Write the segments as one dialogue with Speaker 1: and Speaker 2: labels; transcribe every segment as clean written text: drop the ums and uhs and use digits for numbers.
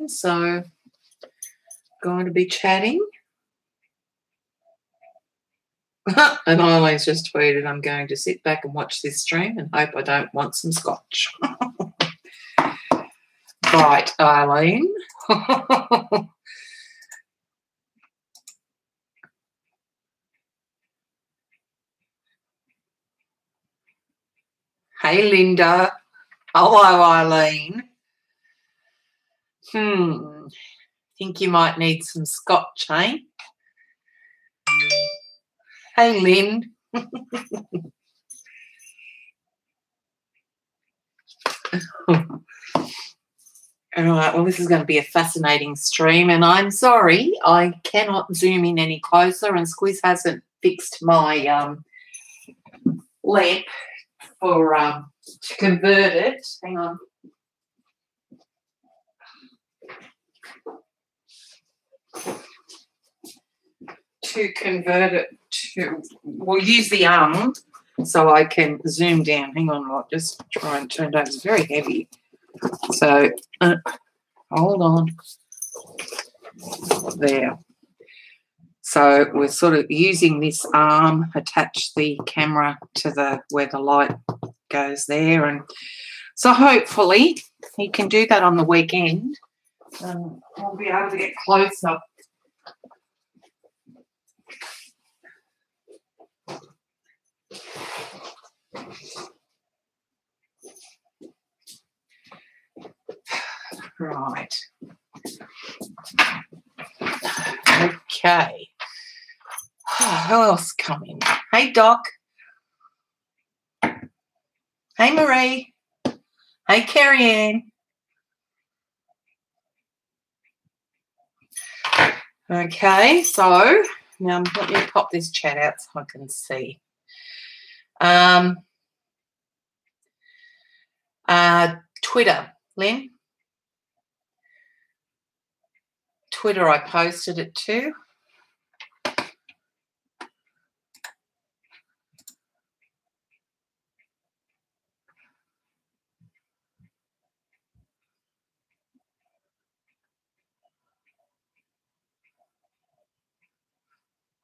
Speaker 1: in, so going to be chatting. And Eileen's just tweeted, I'm going to sit back and watch this stream and hope I don't want some scotch. Right, Eileen. Hey, Linda. Hello, Eileen. Think you might need some scotch, eh? Hey, Lynn. All right, well, this is going to be a fascinating stream, and I'm sorry I cannot zoom in any closer, and Squiz hasn't fixed my lamp for to convert it. Hang on. To convert it to, we'll use the arm so I can zoom down. Hang on, I'll just try and turn it down. It's very heavy. So, hold on. There. So we're sort of using this arm, attach the camera to the where the light goes there, and so hopefully you can do that on the weekend. We'll be able to get closer. Right. Okay. Who else coming? Hey, Doc. Hey, Marie. Hey, Carrie Ann. Okay, so now let me pop this chat out so I can see. Twitter, Lynn. Twitter, I posted it too.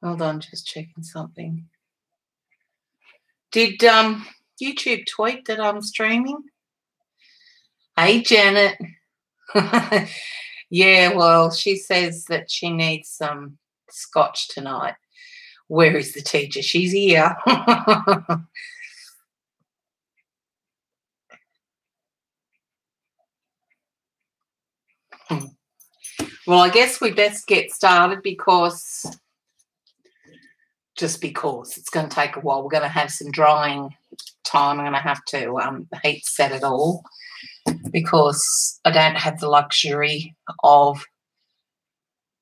Speaker 1: Hold on, just checking something. Did YouTube tweet that I'm streaming? Hey, Janet. Yeah, well, she says that she needs some scotch tonight. Where is the teacher? She's here. Well, I guess we best get started because it's going to take a while. We're going to have some drying time. I'm going to have to heat set it all because I don't have the luxury of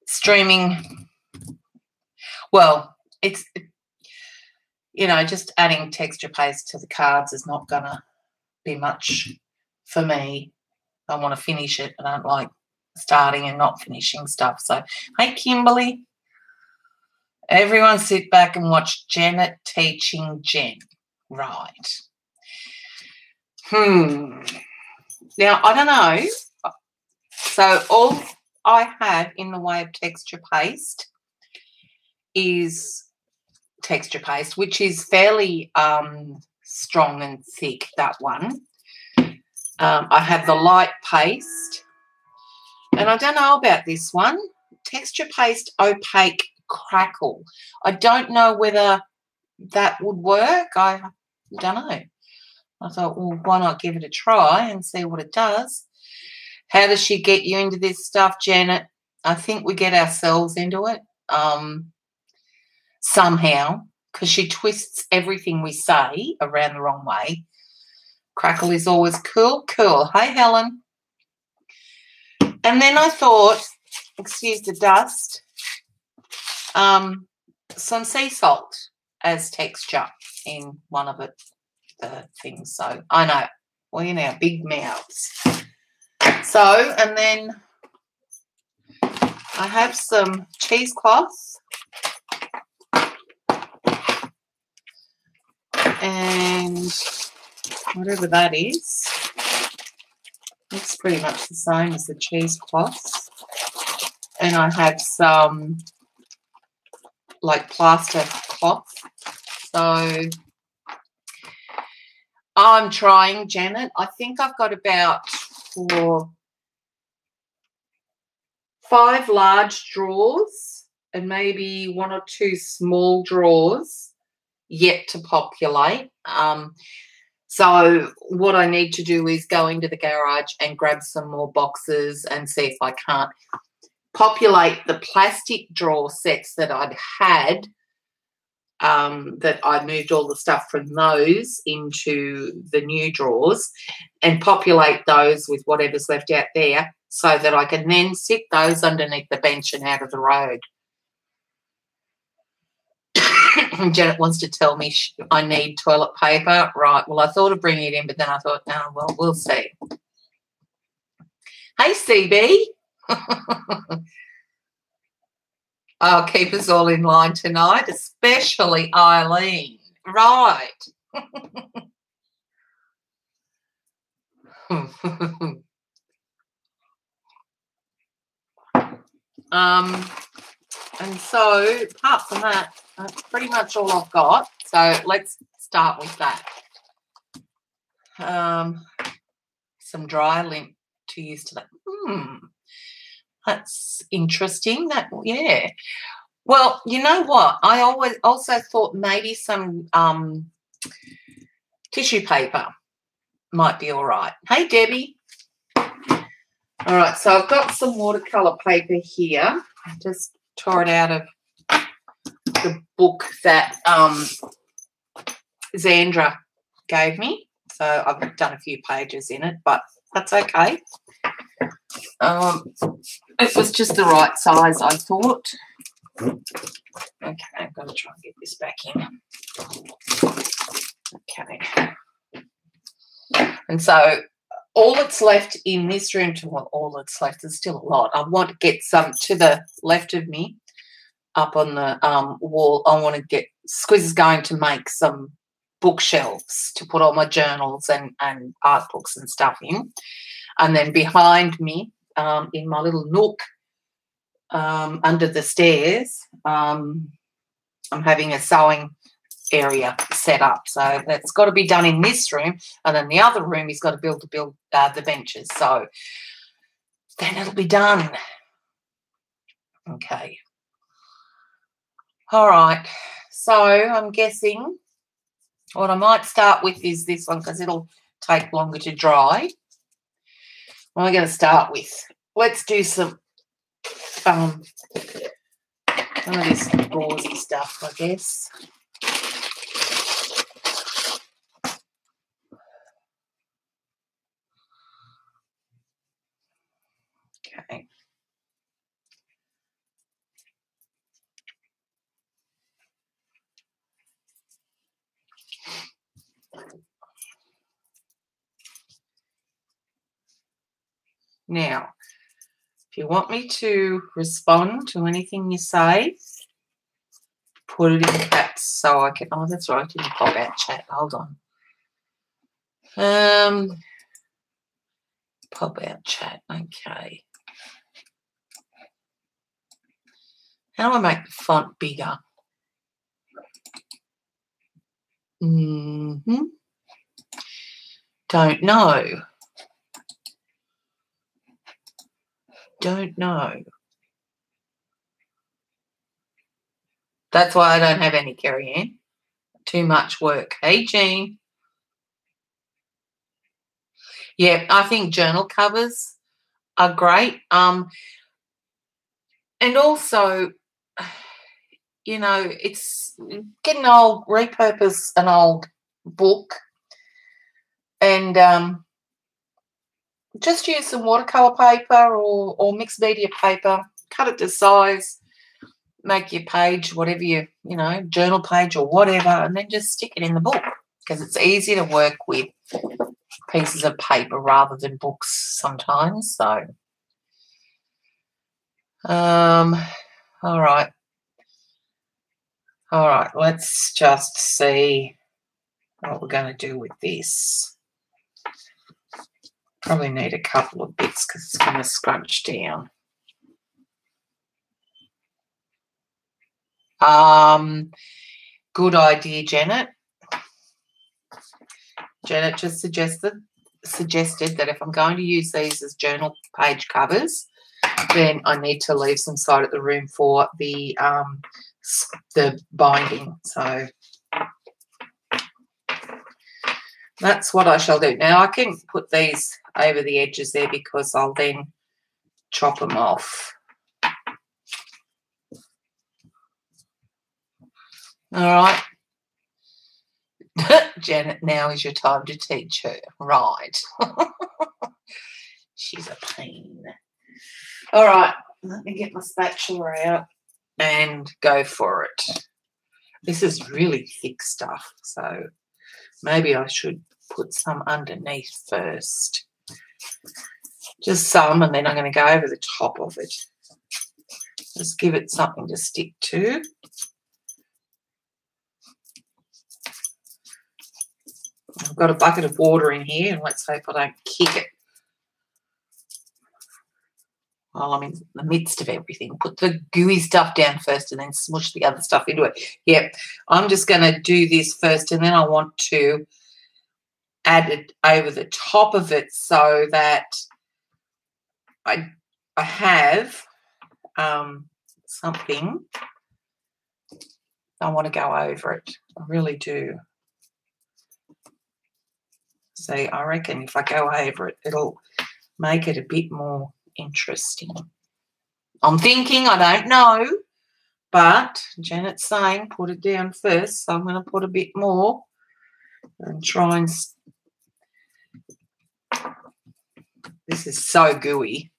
Speaker 1: streaming. Well, it's, just adding texture paste to the cards is not going to be much for me. I want to finish it. I don't like starting and not finishing stuff. So, hey, Kimberly. Everyone sit back and watch Janet teaching Jen. Right. Now, I don't know. So all I have in the way of texture paste is texture paste, which is fairly strong and thick, that one. I have the light paste. And I don't know about this one. Texture paste opaque crackle. I don't know whether that would work. I don't know. I thought, well, why not give it a try and see what it does? How does she get you into this stuff, Janet? I think we get ourselves into it somehow because she twists everything we say around the wrong way. Crackle is always cool. Cool. Hey, Helen. And then I thought, excuse the dust, some sea salt as texture in one of the things. So I know, we're our big mouths. So, and then I have some cheesecloths and whatever that is. It's pretty much the same as the cheesecloths. And I have some like plaster cloth. So I'm trying, Janet. I think I've got about 5 large drawers and maybe 1 or 2 small drawers yet to populate. So what I need to do is go into the garage and grab some more boxes and see if I can't populate the plastic drawer sets that I'd had, that I moved all the stuff from those into the new drawers, and populate those with whatever's left out there so that I can then sit those underneath the bench and out of the road. Janet wants to tell me I need toilet paper. Right, well, I thought of bringing it in, but then I thought, no, well, we'll see. Hey, CB. I'll keep us all in line tonight, especially Eileen. Right. And so apart from that, that's pretty much all I've got. So let's start with that. Some dry lint to use to that. That's interesting. That, yeah. Well, you know what? I always also thought maybe some tissue paper might be all right. Hey, Debbie. All right, so I've got some watercolour paper here. I just tore it out of the book that Zandra gave me. So I've done a few pages in it, but that's okay. It was just the right size, I thought. Okay, I'm going to try and get this back in. Okay. And so all that's left in this room, all that's left, there's still a lot. I want to get some to the left of me up on the wall. I want to get, Squiz is going to make some bookshelves to put all my journals and art books and stuff in. And then behind me, in my little nook under the stairs, I'm having a sewing area set up. So that's got to be done in this room, and then the other room he's got to build the benches. So then it'll be done. Okay. All right. So I'm guessing what I might start with is this one because it'll take longer to dry. What am I going to start with? Let's do some of this gauzy stuff, I guess. Okay. Now, if you want me to respond to anything you say, put it in caps so I can. Oh, that's right. I didn't pop out chat. Hold on. Pop out chat. Okay. How do I make the font bigger? Don't know. Don't know. That's why I don't have any, Kerry Ann. Too much work. Hey, Jean. Yeah, I think journal covers are great. And also, you know, it's getting old, repurpose an old book and just use some watercolour paper or mixed media paper, cut it to size, make your page, whatever you know, journal page or whatever, and then just stick it in the book because it's easy to work with pieces of paper rather than books sometimes. So, all right. All right, let's just see what we're going to do with this. Probably need a couple of bits because it's going to scrunch down. Good idea, Janet. Janet just suggested that if I'm going to use these as journal page covers, then I need to leave some side of the room for the binding. So that's what I shall do. Now I can put these over the edges there because I'll then chop them off. All right. Janet, now is your time to teach her. Right. She's a pain. All right. Let me get my spatula out and go for it. This is really thick stuff, so maybe I should put some underneath first. Just some, and then I'm going to go over the top of it. Just give it something to stick to. I've got a bucket of water in here, and let's hope I don't kick it while I'm in the midst of everything. Put the gooey stuff down first and then smush the other stuff into it. Yep, I'm just going to do this first, and then I want to add it over the top of it so that I have something. I want to go over it. I really do. See, I reckon if I go over it, it'll make it a bit more interesting. I'm thinking, I don't know, but Janet's saying put it down first, so I'm going to put a bit more and try and... This is so gooey.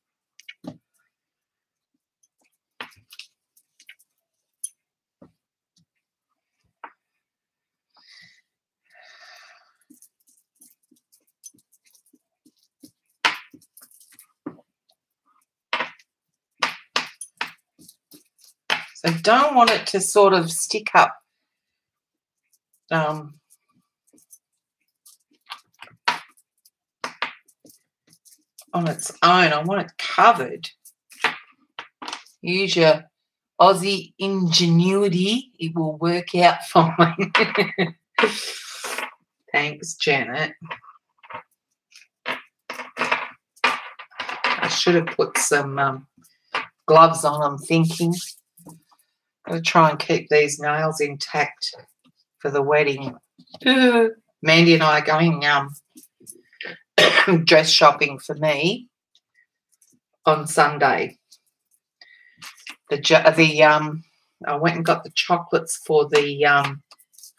Speaker 1: So don't want it to sort of stick up on its own. I want it covered. Use your Aussie ingenuity. It will work out fine. Thanks, Janet. I should have put some gloves on, I'm thinking. I'm going to try and keep these nails intact for the wedding. Mandy and I are going dress shopping for me on Sunday. I went and got the chocolates for the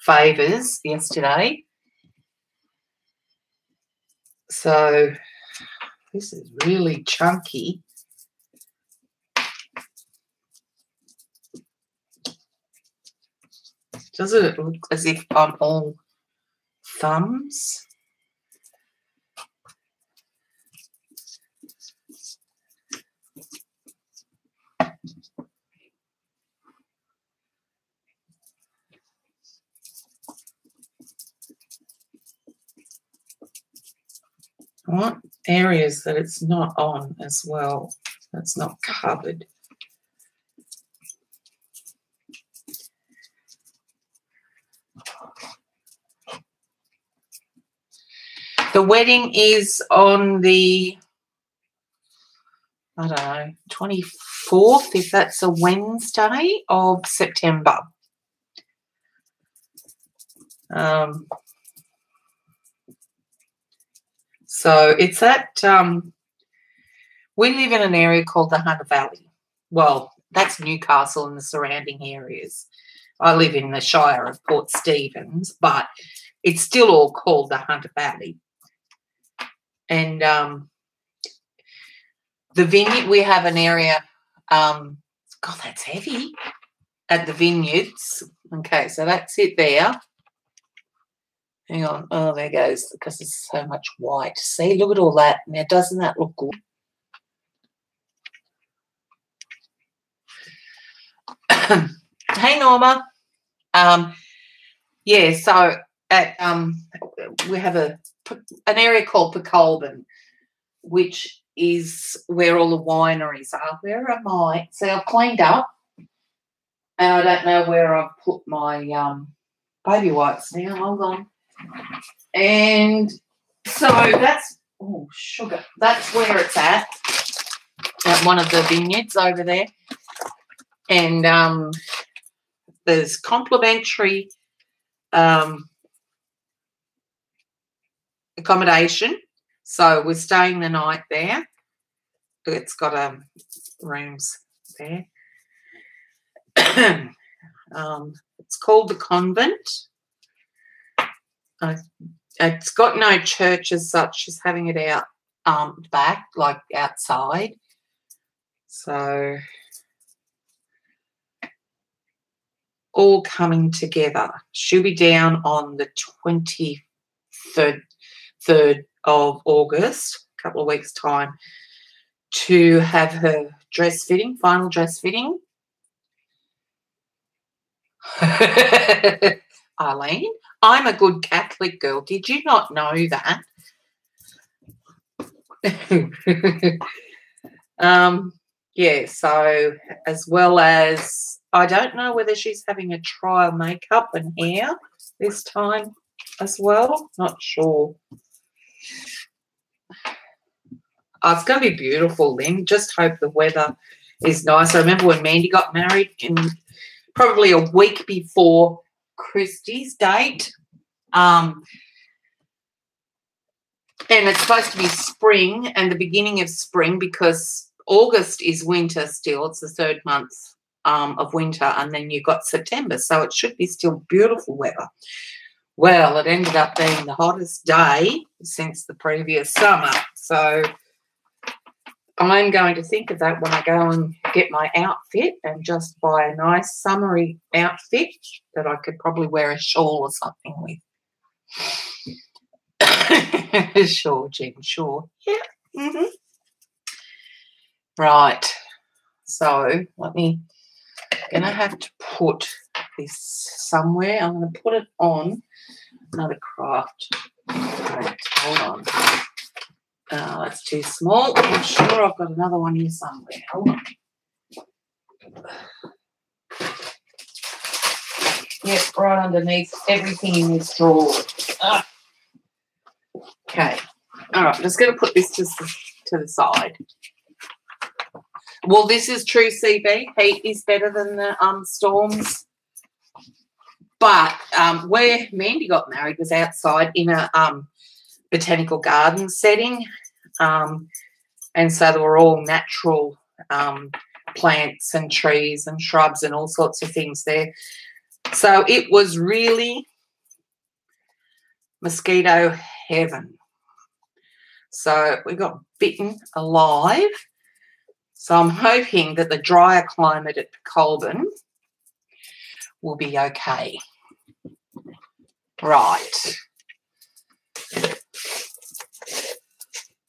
Speaker 1: favours yesterday. So this is really chunky. Doesn't it look as if I'm all thumbs? I want areas that it's not on as well. That's not covered. The wedding is on the, I don't know, 24th, if that's a Wednesday of September. So it's at, we live in an area called the Hunter Valley. Well, that's Newcastle and the surrounding areas. I live in the Shire of Port Stephens, but it's still all called the Hunter Valley. And the vineyard, we have an area, God, that's heavy, at the vineyards. Okay, so that's it there. Hang on. Oh, there goes, because there's so much white. See, look at all that. Now, doesn't that look good? Hey, Norma. Yeah, so at we have an area called Pecolbin, which is where all the wineries are. Where am I? See, I've cleaned up, and I don't know where I've put my baby wipes now. Hold on. And so that's, oh, sugar. That's where it's at one of the vineyards over there. And there's complimentary accommodation. So we're staying the night there. It's got rooms there. It's called the Convent. It's got no church as such as having it out back, like outside. So all coming together. She'll be down on the 23rd of August, a couple of weeks' time, to have her dress fitting, final dress fitting. Eileen, I'm a good Catholic girl. Did you not know that? Yeah, so as well as, I don't know whether she's having a trial makeup and hair this time as well. Not sure. Oh, it's going to be beautiful, Lynn. Just hope the weather is nice. I remember when Mandy got married, probably a week before Christy's date. And it's supposed to be spring and the beginning of spring, because August is winter still. It's the third month of winter, and then you've got September. So it should be still beautiful weather. Well, it ended up being the hottest day since the previous summer. So I'm going to think of that when I go and get my outfit, and just buy a nice summery outfit that I could probably wear a shawl or something with. Sure, Jen, sure. Yeah. Mm-hmm. Right. So going to have to put this somewhere. I'm going to put it on another craft. Right, hold on. That's too small. I'm sure I've got another one here somewhere. Hold on. Yep, right underneath everything in this drawer. Okay. All right, I'm just going to put this to the side. Well, this is true CB. Heat is better than the storms. But where Mandy got married was outside in a botanical garden setting. And so there were all natural plants and trees and shrubs and all sorts of things there. So it was really mosquito heaven. So we got bitten alive. So I'm hoping that the drier climate at Colburn will be okay. Right.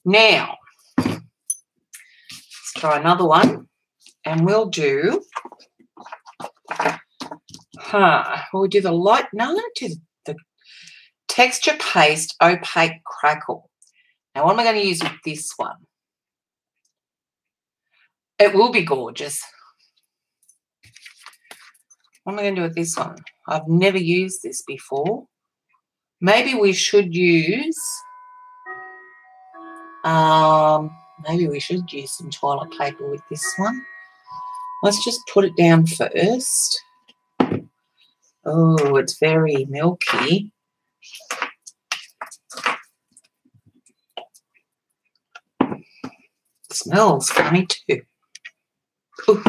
Speaker 1: Now, let's try another one, and we'll do, we'll do the light, no, I'm going to do the texture paste opaque crackle. Now, what am I going to use with this one? It will be gorgeous. What am I going to do with this one? I've never used this before. Maybe we should use, some toilet paper with this one. Let's just put it down first. Oh, it's very milky. It smells funny too. Ooh.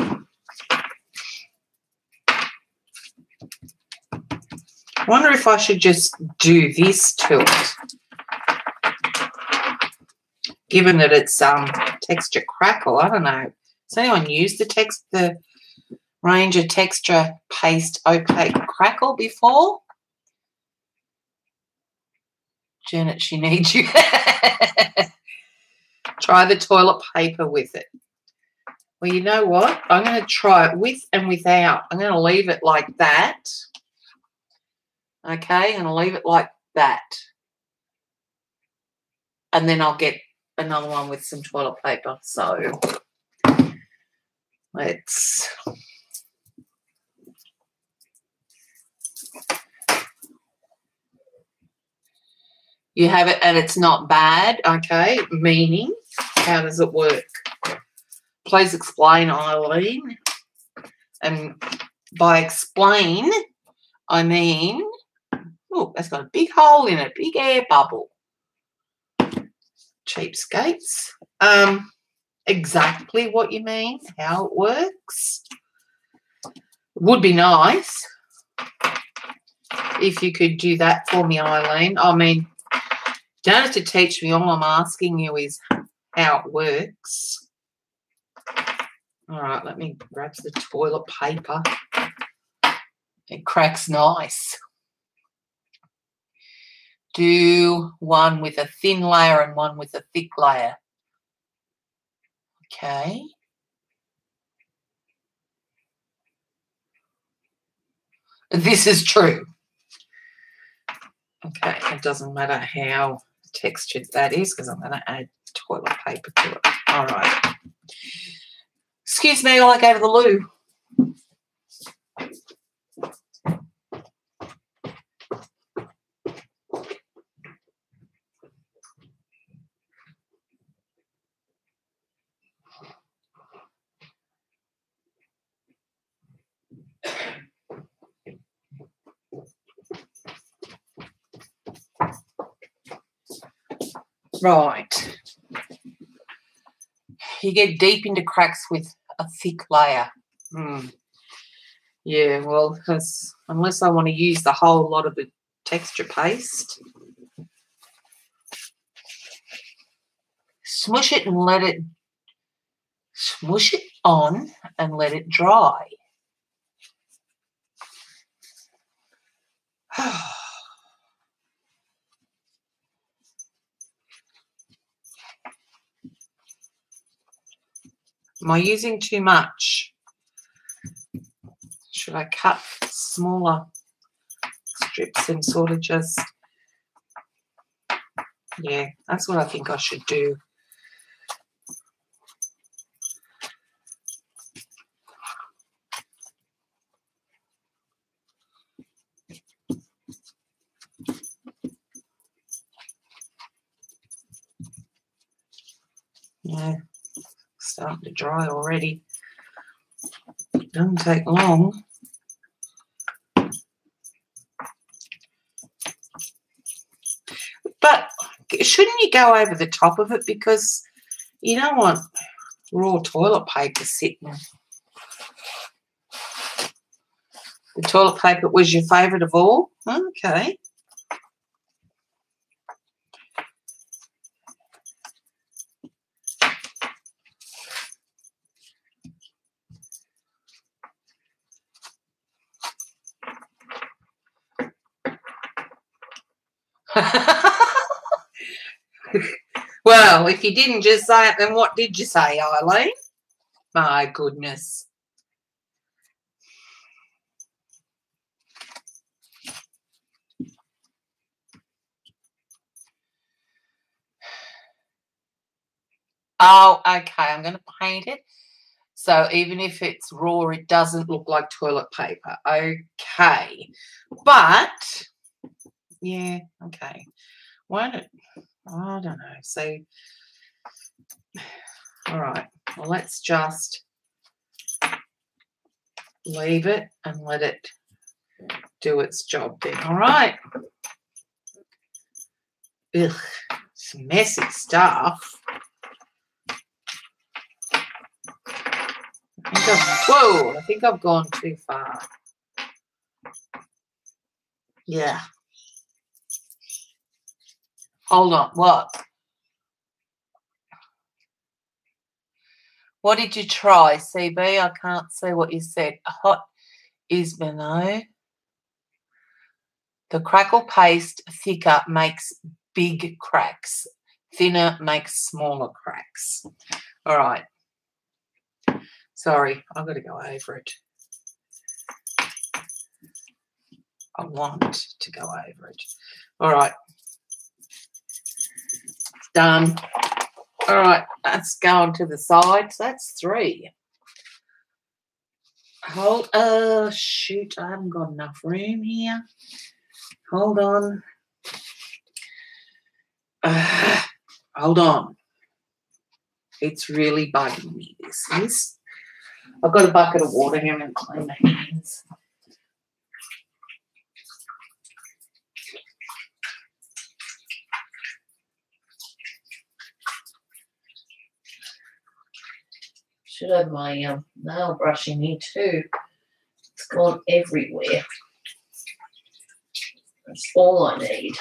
Speaker 1: I wonder if I should just do this to it, given that it's texture crackle. I don't know. Has anyone used the range of texture paste opaque crackle before? Janet, she needs you. Try the toilet paper with it. Well, you know what? I'm going to try it with and without. I'm going to leave it like that. Okay, I'm going to leave it like that. And then I'll get another one with some toilet paper. So let's... You have it and it's not bad, okay? Meaning, how does it work? Please explain, Eileen. And by explain, I mean, oh, that's got a big hole in it, big air bubble. Cheapskates. Exactly what you mean, how it works. Would be nice if you could do that for me, Eileen. I mean, you don't have to teach me. All I'm asking you is how it works. All right, let me grab the toilet paper. It cracks nice. Do one with a thin layer and one with a thick layer. Okay. This is true. Okay, it doesn't matter how textured that is because I'm going to add toilet paper to it. All right. Excuse me while I go to the loo. Right. You get deep into cracks with a thick layer. Yeah, well, because unless I want to use the whole lot of the texture paste, smush it and let it, smush it on and let it dry. Am I using too much? Should I cut smaller strips and sort of just, yeah, that's what I think I should do. Yeah, starting to dry already. Doesn't take long. But shouldn't you go over the top of it because you don't want raw toilet paper sitting. The toilet paper was your favourite of all? Okay. Well, if you didn't just say it, then what did you say, Eileen? My goodness. Oh, okay. I'm going to paint it. So even if it's raw, it doesn't look like toilet paper. Okay. But, yeah, okay. Why don't, I don't know. So, all right. Well, let's just leave it and let it do its job then. All right. Ugh, some messy stuff. I think I've gone too far. Yeah. Hold on. What? What did you try, CB? I can't see what you said. Hot is below. The crackle paste thicker makes big cracks. Thinner makes smaller cracks. All right. Sorry, I've got to go over it. I want to go over it. All right. It's done. All right, that's going to the side. So that's 3. Shoot, I haven't got enough room here. Hold on. Hold on. It's really bugging me, this is. I've got a bucket of water here and clean my hands. Should have my nail brush in here too. It's gone everywhere. That's all I need.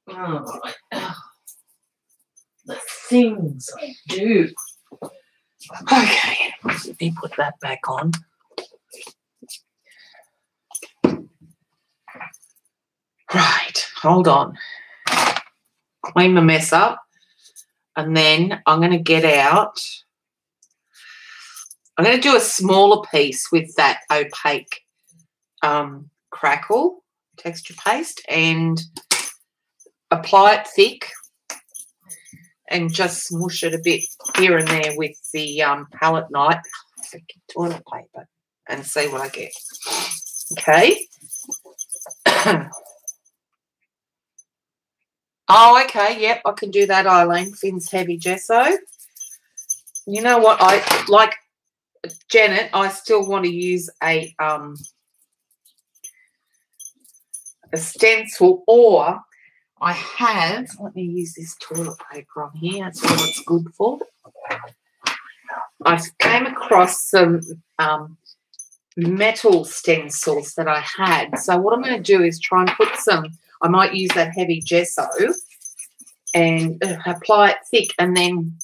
Speaker 1: All right. The things I do. Okay, let me put that back on. Right, hold on. Clean my mess up, and then I'm going to get out. I'm going to do a smaller piece with that opaque crackle texture paste and apply it thick and just smush it a bit here and there with the palette knife, toilet paper, and see what I get. Okay. Oh, okay, yep, I can do that, Eileen. Finn's Heavy Gesso. You know what, I like Janet, I still want to use a stencil, or I have, let me use this toilet paper on here, that's what it's good for. I came across some metal stencils that I had. So what I'm going to do is try and put some, I might use that Heavy Gesso and apply it thick, and then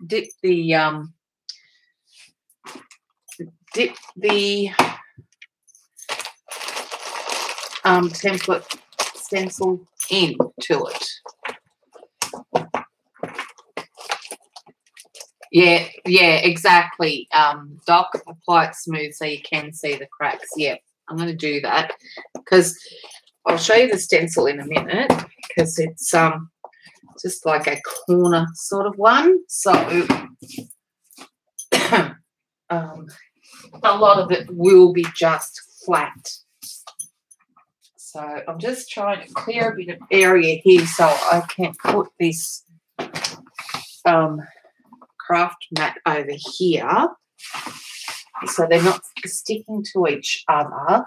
Speaker 1: dip the template stencil into it. Yeah, exactly. Doc, apply it smooth so you can see the cracks. Yeah, I'm going to do that because I'll show you the stencil in a minute, because it's just like a corner sort of one. So a lot of it will be just flat. So I'm just trying to clear a bit of area here so I can put this craft mat over here so they're not sticking to each other.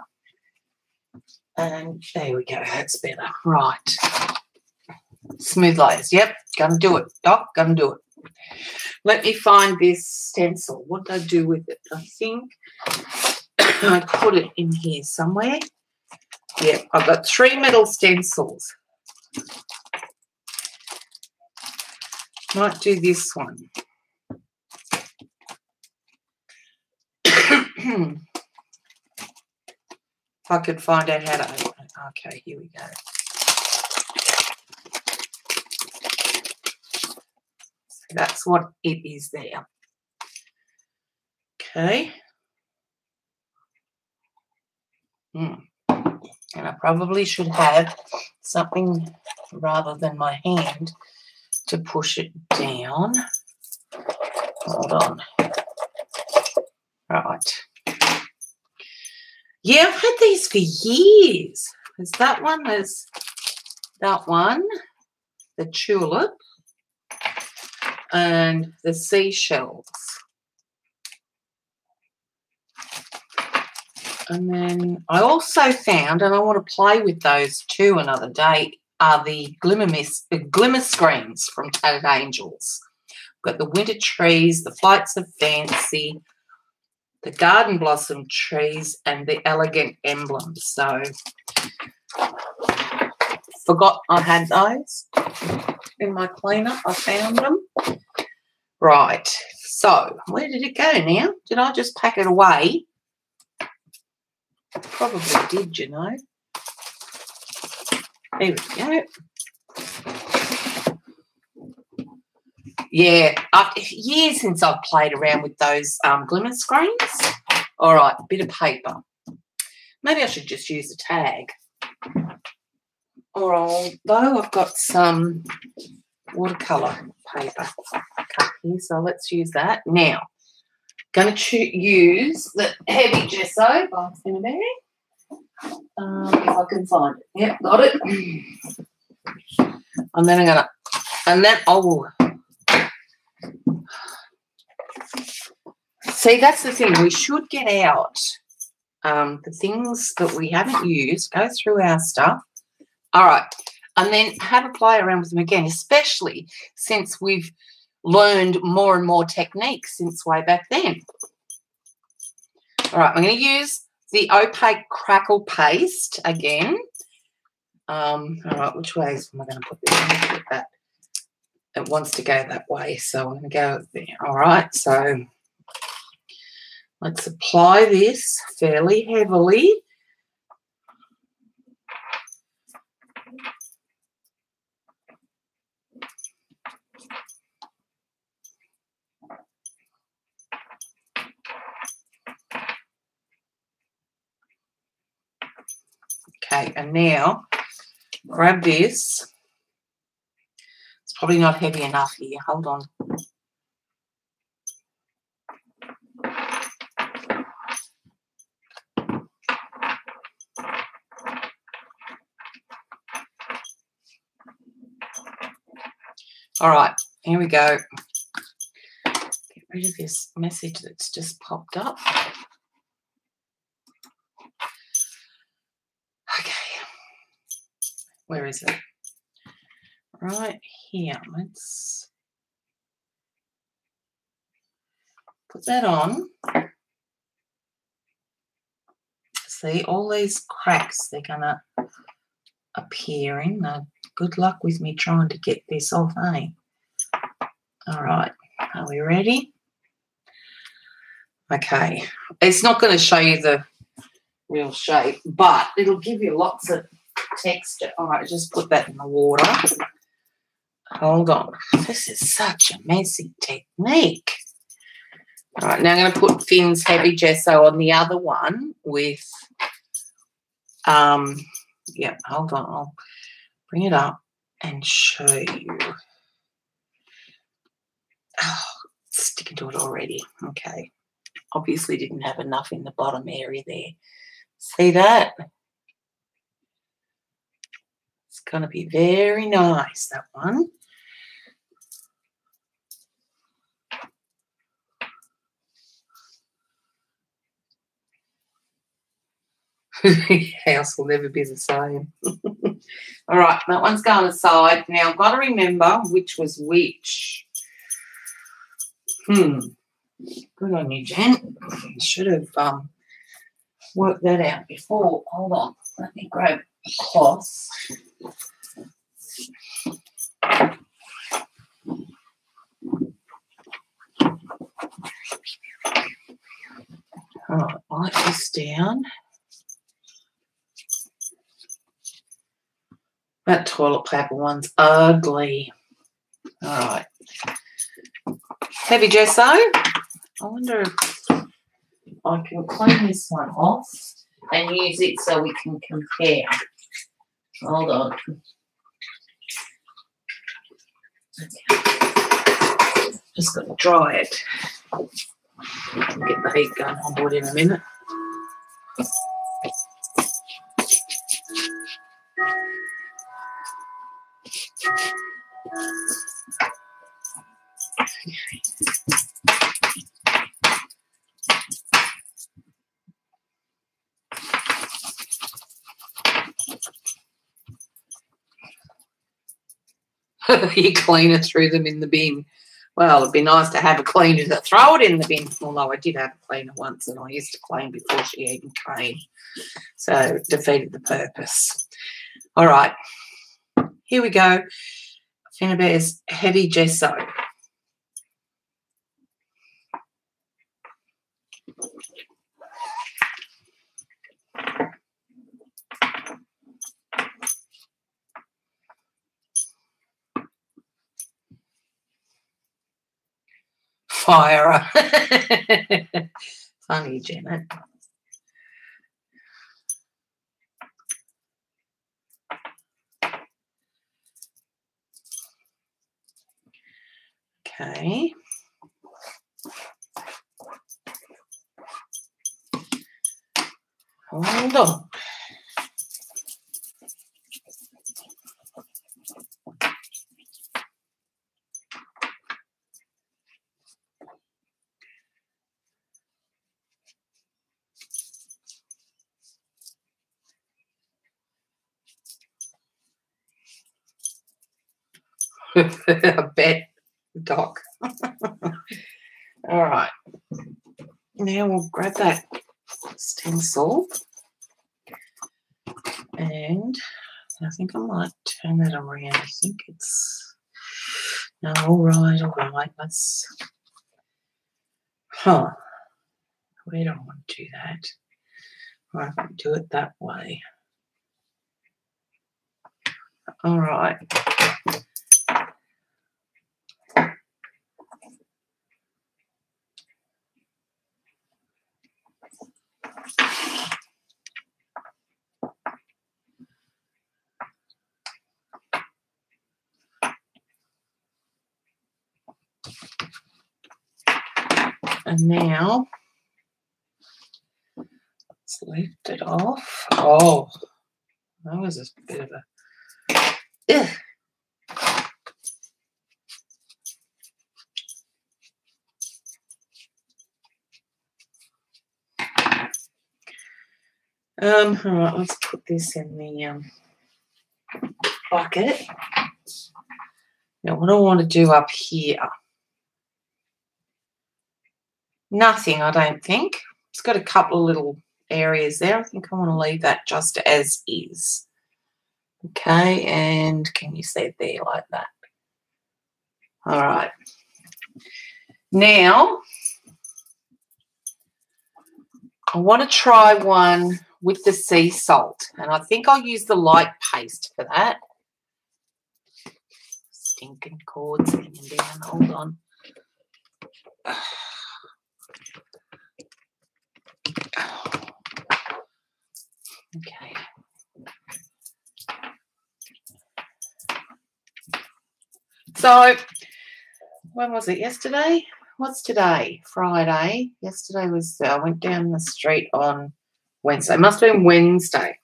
Speaker 1: And there we go, that's better. Right. Smooth layers. Yep, gonna do it, Doc, gonna do it. Let me find this stencil. What did I do with it? I think I put it in here somewhere. Yep, I've got 3 metal stencils. Might do this one. If I could find out how to open it. Okay, here we go. So that's what it is there. Okay. And I probably should have something rather than my hand to push it down. Hold on. Right. Yeah, I've had these for years. There's that one, there's that one, the tulip, and the seashells. And then I also found, and I want to play with those too another day, are the glimmer screens from Tattered Angels. I've got the winter trees, the flights of fancy, the garden blossom trees, and the elegant emblems. So forgot I had those in my cleaner. I found them. Right. So where did it go now? Did I just pack it away? Probably did, you know. There we go. Yeah, years since I've played around with those glimmer screens. All right, bit of paper. Maybe I should just use a tag. although I've got some watercolour paper cut here, so let's use that. Now, going to use the heavy gesso by Finneberry. If I can find it. Yep, got it. And then I'm going to, and then, see, that's the thing. We should get out the things that we haven't used, go through our stuff. All right. And then have a play around with them again, especially since we've learned more and more techniques since way back then. All right, I'm going to use the opaque crackle paste again. All right, which way am I going to put this? I'm going to put that. It wants to go that way, so I'm going to go there. All right, so let's apply this fairly heavily. Okay, and now grab this. It's probably not heavy enough here. Hold on. All right, here we go. Get rid of this message that's just popped up. Okay, where is it? Right here. Let's put that on. See, all these cracks, they're going to appear in. Good luck with me trying to get this off, eh? All right, are we ready? Okay, it's not going to show you the real shape, but it'll give you lots of texture. All right, just put that in the water. Hold on. This is such a messy technique. All right, now I'm going to put Finn's heavy gesso on the other one with, yeah, hold on. I'll bring it up and show you. Oh, it's sticking to it already. Okay. Obviously didn't have enough in the bottom area there. See that? It's going to be very nice, that one. House will never be the same. All right, that one's going aside. Now, I've got to remember which was which. Good on you, Jen. Should have worked that out before. Hold on. Let me grab a cloth. All right, wipe this down. That toilet paper one's ugly. All right. Heavy gesso. I wonder if I can clean this one off and use it so we can compare. Hold on. Okay. Just got to dry it. I'll get the heat going on board in a minute. You cleaner threw them in the bin. Well, it'd be nice to have a cleaner to throw it in the bin, although I did have a cleaner once and I used to clean before she even came. So it defeated the purpose. All right, here we go. Finnebear's heavy gesso. Fire. Funny, Janet. Okay. Hold on. I bet, Doc. All right. Now we'll grab that stencil, and I think I might turn that around. I think it's no. All right. Let's. We don't want to do that. I can do it that way. All right. And now let's lift it off. Oh, that was a bit of a. Ugh. All right, let's put this in the bucket. Now, what I want to do up here, nothing, I don't think. It's got a couple of little areas there. I think I want to leave that just as is. Okay, and can you see it there like that? All right. Now, I want to try one with the sea salt, and I think I'll use the light paste for that. Stinking cords hanging down. Hold on. Okay. So, when was it? Yesterday? What's today? Friday. Yesterday was, I went down the street on Wednesday. Must have been Wednesday.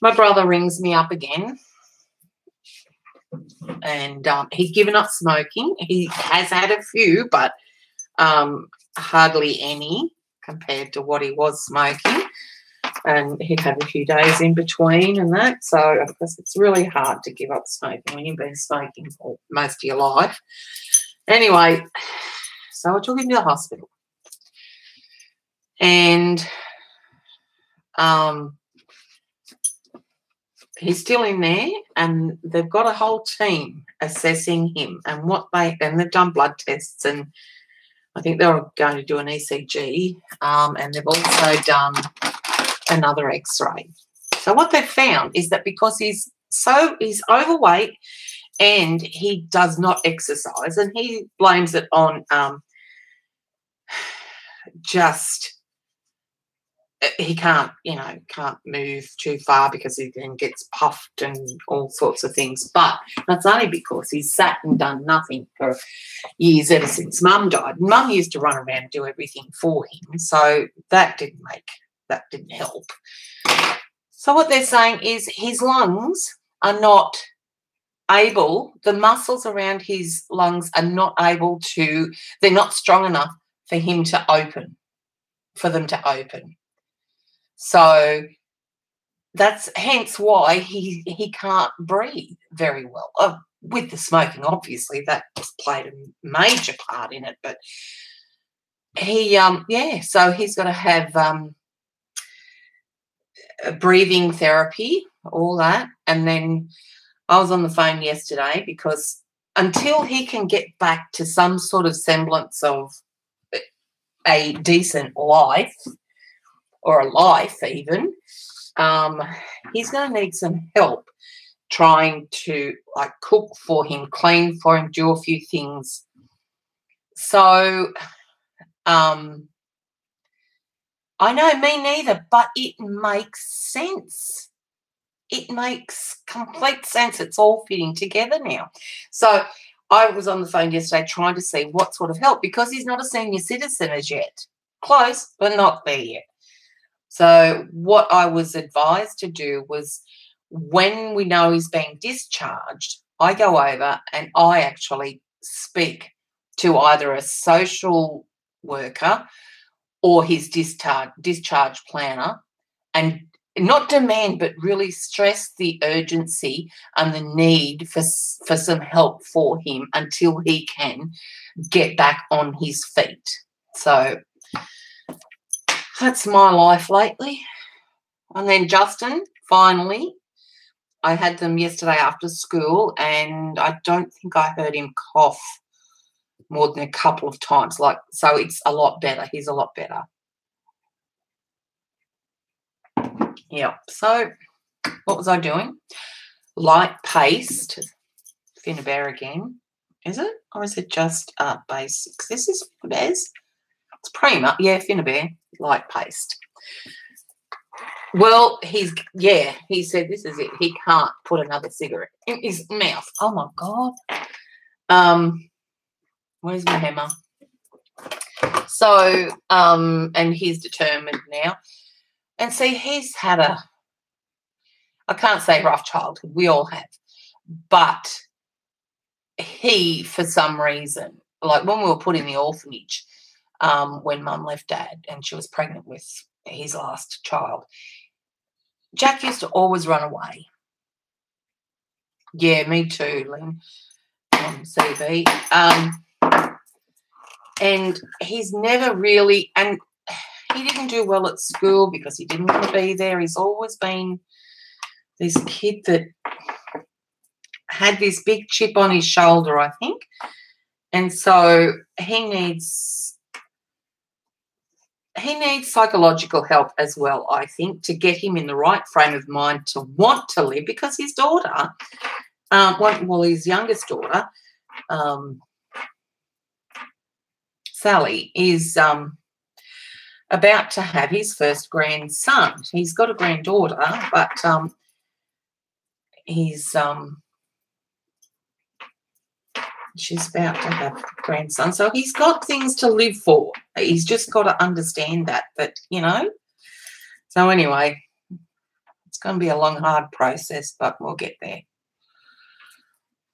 Speaker 1: My brother rings me up again, and he'd given up smoking. He has had a few, but hardly any compared to what he was smoking. And he'd had a few days in between and that. So, of course, it's really hard to give up smoking when you've been smoking for most of your life. Anyway, so I took him to the hospital. And he's still in there, and they've got a whole team assessing him. And they've done blood tests, and I think they're going to do an ECG, and they've also done another X-ray. So what they've found is that because he's overweight and he does not exercise, and he blames it on he can't move too far because he then gets puffed and all sorts of things. But that's only because he's sat and done nothing for years ever since Mum died. Mum used to run around and do everything for him, so that didn't help. So what they're saying is his lungs are not able, the muscles around his lungs are not able to, they're not strong enough for them to open. So that's hence why he can't breathe very well. With the smoking, obviously, that played a major part in it. But so he's got to have breathing therapy, all that. And then I was on the phone yesterday because until he can get back to some sort of semblance of a decent life, or a life even, he's going to need some help trying to cook for him, clean for him, do a few things. So I know, me neither, but it makes sense. It makes complete sense. It's all fitting together now. So I was on the phone yesterday trying to see what sort of help, because he's not a senior citizen as yet. Close, but not there yet. So what I was advised to do was, when we know he's being discharged, I go over and I actually speak to either a social worker or his discharge planner, and not demand, but really stress the urgency and the need for some help for him until he can get back on his feet. So that's my life lately. And then Justin, finally, I had them yesterday after school, and I don't think I heard him cough more than a couple of times. So it's a lot better. He's a lot better. Yeah. So what was I doing? Light paste. Finnabair again. Is it? Or is it just basics? This is Finnabair's. It's Prima. Yeah, Finnabair. Light paste. Well, he said this is it. He can't put another cigarette in his mouth. Oh, my God. Where's my hammer? So, and he's determined now. And see, he's had I can't say rough childhood. We all have. But he, for some reason, like when we were put in the orphanage, when Mum left Dad and she was pregnant with his last child, Jack used to always run away. Yeah, me too, Lynn, on CB. And he's never really, and he didn't do well at school because he didn't want to be there. He's always been this kid that had this big chip on his shoulder, I think. And so he needs psychological help as well, I think, to get him in the right frame of mind to want to live, because his daughter, his youngest daughter, Sally, is about to have his first grandson. He's got a granddaughter, but she's about to have a grandson. So he's got things to live for. He's just got to understand that, So anyway, it's going to be a long, hard process, but we'll get there.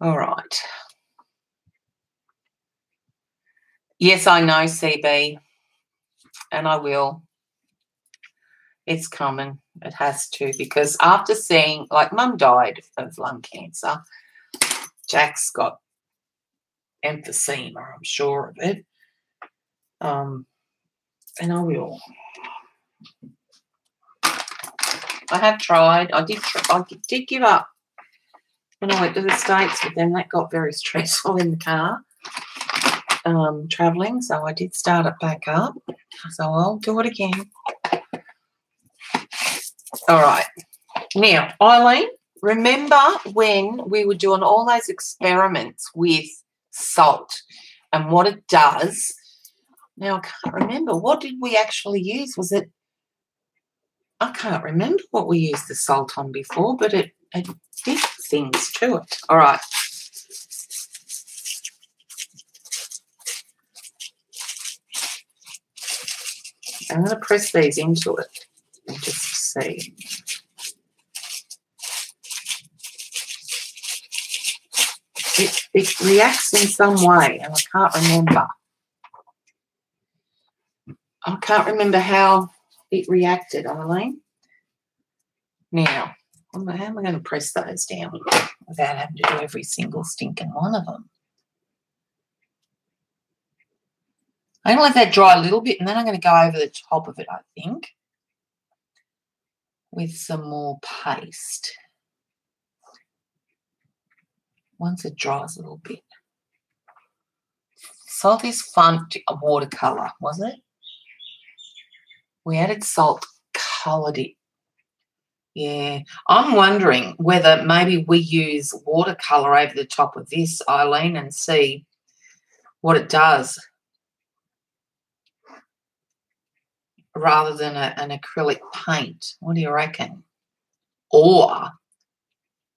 Speaker 1: All right. Yes, I know, CB, and I will. It's coming. It has to, because after seeing, like, Mum died of lung cancer. Jack's got emphysema, I'm sure of it. And I will. I have tried. I did give up when I went to the States with them. That got very stressful in the car, travelling. So I did start it back up. So I'll do it again. All right. Now, Eileen, remember when we were doing all those experiments with salt and what it does? Now, I can't remember. What did we actually use? Was it, I can't remember what we used the salt on before, but it did things to it. All right. I'm going to press these into it and just see. It reacts in some way, and I can't remember. I can't remember how it reacted, Eileen. Now, how am I going to press those down without having to do every single stinking one of them? I'm going to let that dry a little bit, and then I'm going to go over the top of it, I think, with some more paste. Once it dries a little bit. Salt is fun. A watercolour, was it? We added salt, coloured it. Yeah. I'm wondering whether maybe we use watercolour over the top of this, Eileen, and see what it does, rather than an acrylic paint. What do you reckon? Or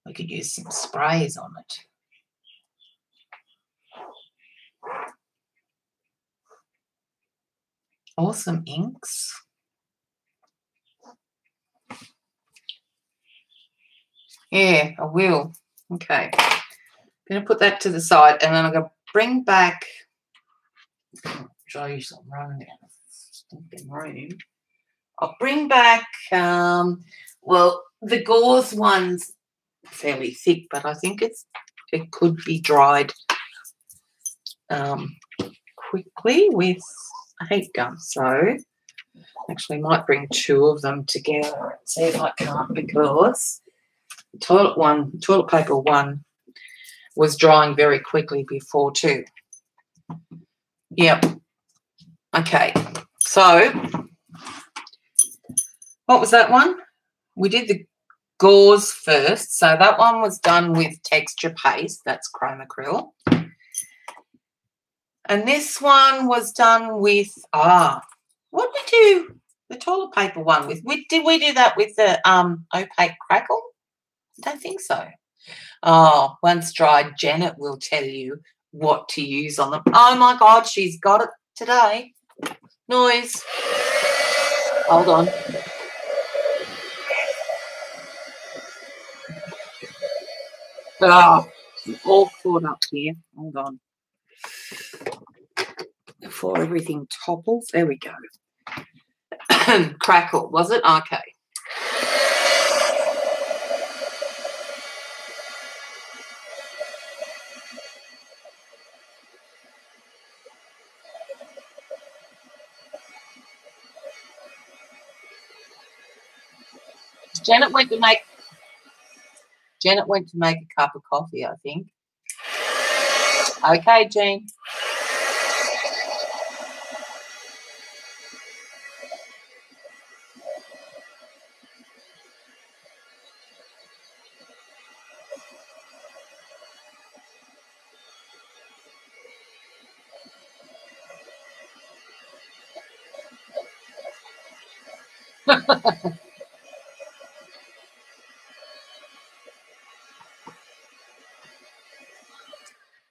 Speaker 1: we could use some sprays on it. Awesome inks. Yeah, I will. Okay. I'm going to put that to the side, and then I'm going to bring back, try to use some room room. I'll bring back, well, the gauze one's fairly thick, but I think it could be dried quickly with a heat gun. So actually might bring two of them together and see if I can't, because toilet paper one was drying very quickly before too. Yep. Okay. So what was that one? We did the gauze first. So that one was done with texture paste. That's chrome acryl. And this one was done with, what did we do the toilet paper one with? Did we do that with the opaque crackle? I don't think so. Oh, once dried, Janet will tell you what to use on them. Oh, my God, she's got it today. Noise. Hold on. Oh, all caught up here. Hold on. Before everything topples. There we go. Crackle, was it? Okay. Janet went to make a cup of coffee, I think. Okay, Jean.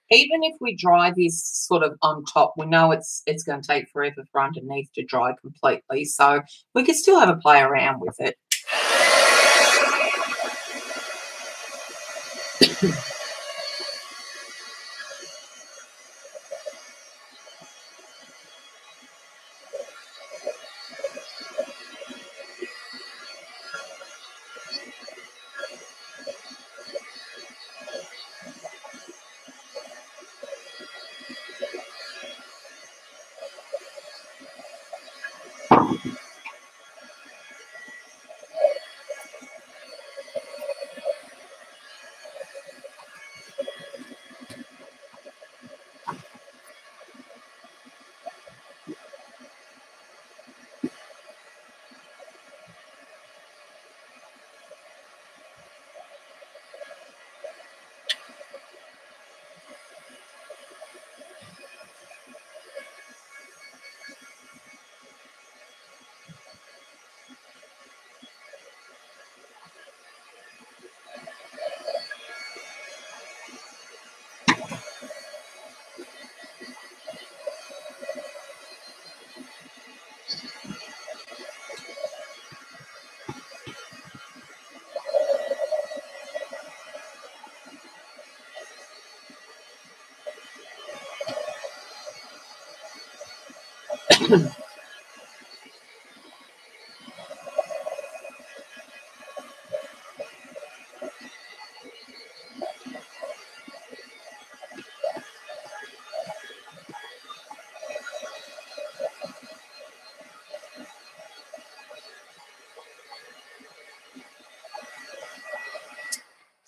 Speaker 1: Even if we dry this sort of on top, we know it's going to take forever for underneath to dry completely. So we can still have a play around with it.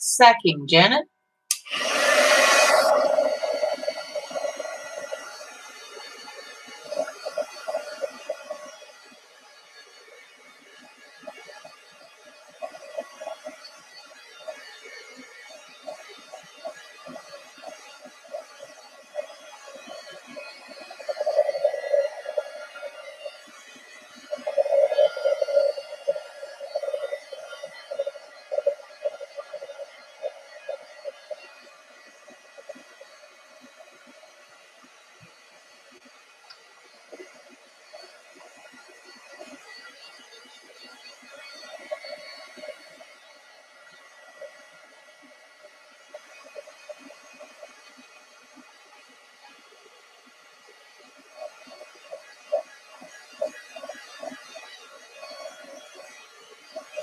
Speaker 1: Sacking, Janet.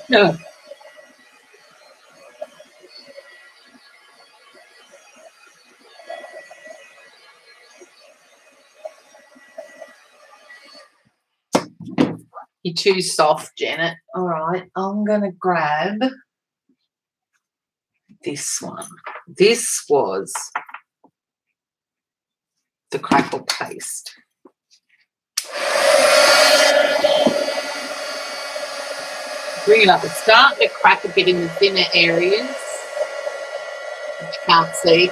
Speaker 1: No. You're too soft, Janet. All right, I'm going to grab this one. This was the crackle paste. Bring it up. It's starting to crack a bit in the thinner areas, which you can't see.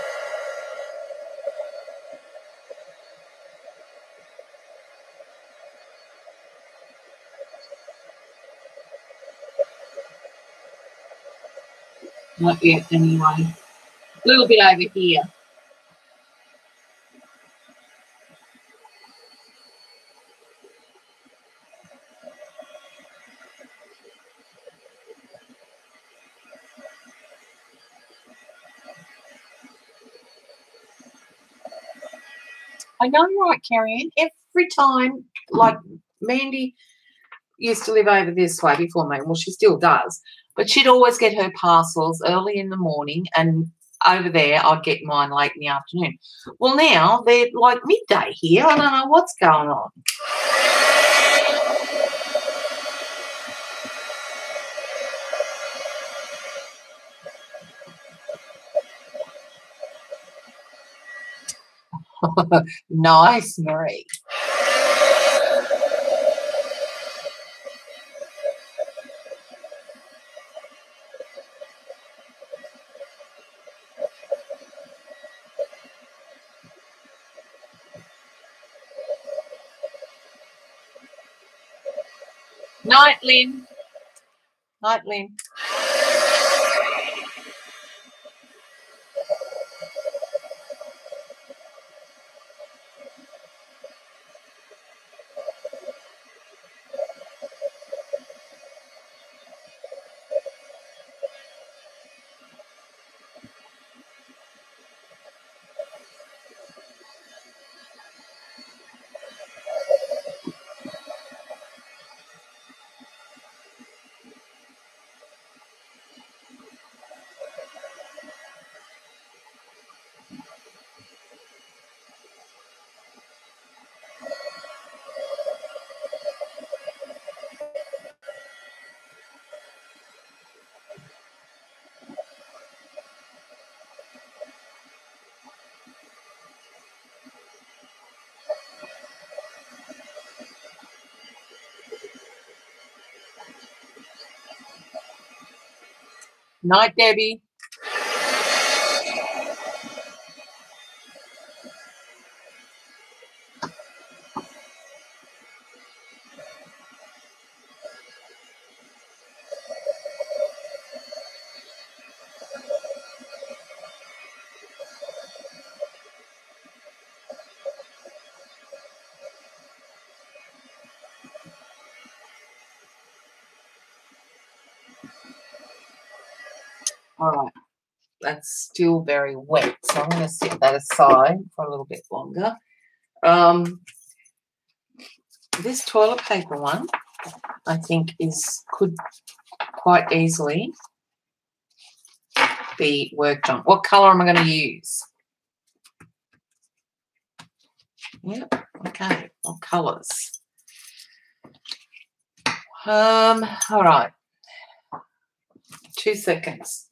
Speaker 1: Not yet, anyway. A little bit over here. I know, right, Carrie Ann? Every time, like Mandy used to live over this way before me. Well, she still does. But she'd always get her parcels early in the morning, and over there I'd get mine late in the afternoon. Well, now they're like midday here. I don't know what's going on. Nice, Marie. Night, Lynn. Night, Lynn. Night, Debbie. All right. That's still very wet, so I'm going to set that aside for a little bit longer. This toilet paper one, I think, could quite easily be worked on. What colour am I going to use? Yep. Okay. What colours? All right. 2 seconds.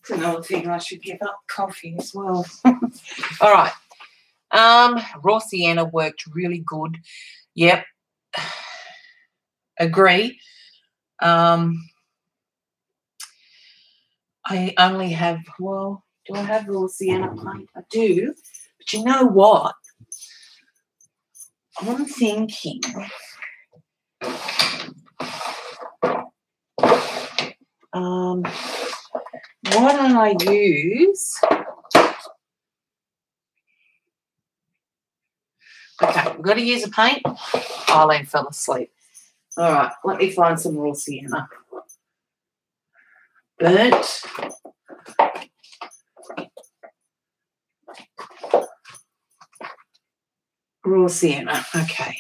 Speaker 1: It's another thing I should give up coffee as well. All right. Raw sienna worked really good. Yep. Agree. I only have, well, do I have raw sienna paint? I do. But you know what? I'm thinking why don't I use, okay, we've got to use a paint. Eileen fell asleep. All right, let me find some raw sienna. Burnt. Raw sienna, okay.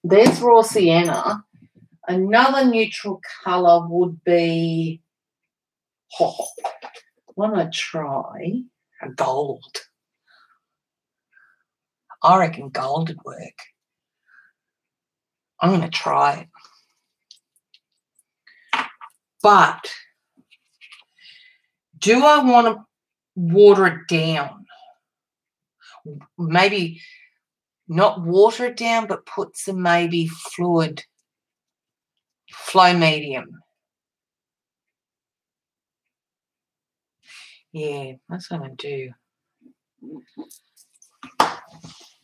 Speaker 1: There's raw sienna. Another neutral colour would be, why don't I try a gold? I reckon gold would work. I'm going to try it. But do I want to water it down? Maybe not water it down, but put some maybe fluid, flow medium. Yeah, that's what I'm going to do.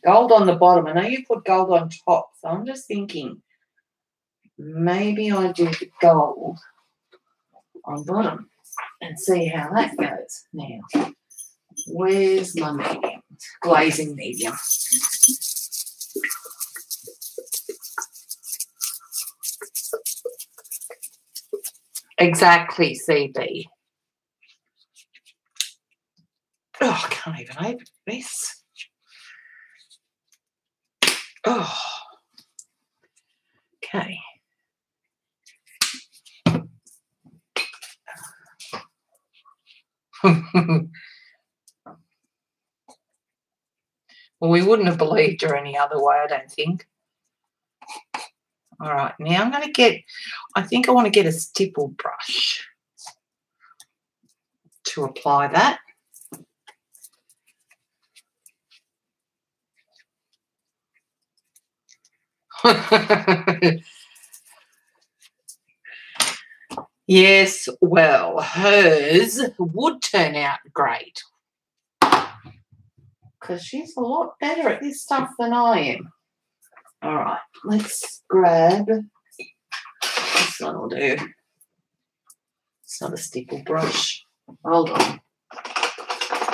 Speaker 1: Gold on the bottom. I know you put gold on top, so I'm just thinking maybe I do the gold on bottom and see how that goes. Now, where's my medium? Glazing medium. Exactly, CB. Oh, I can't even open this. Oh, okay. Well, we wouldn't have believed her any other way, I don't think. All right, now I'm going to get, I think I want to get a stipple brush to apply that. Yes, well, hers would turn out great because she's a lot better at this stuff than I am. All right, let's grab, this one will do. It's not a stipple brush. Hold on.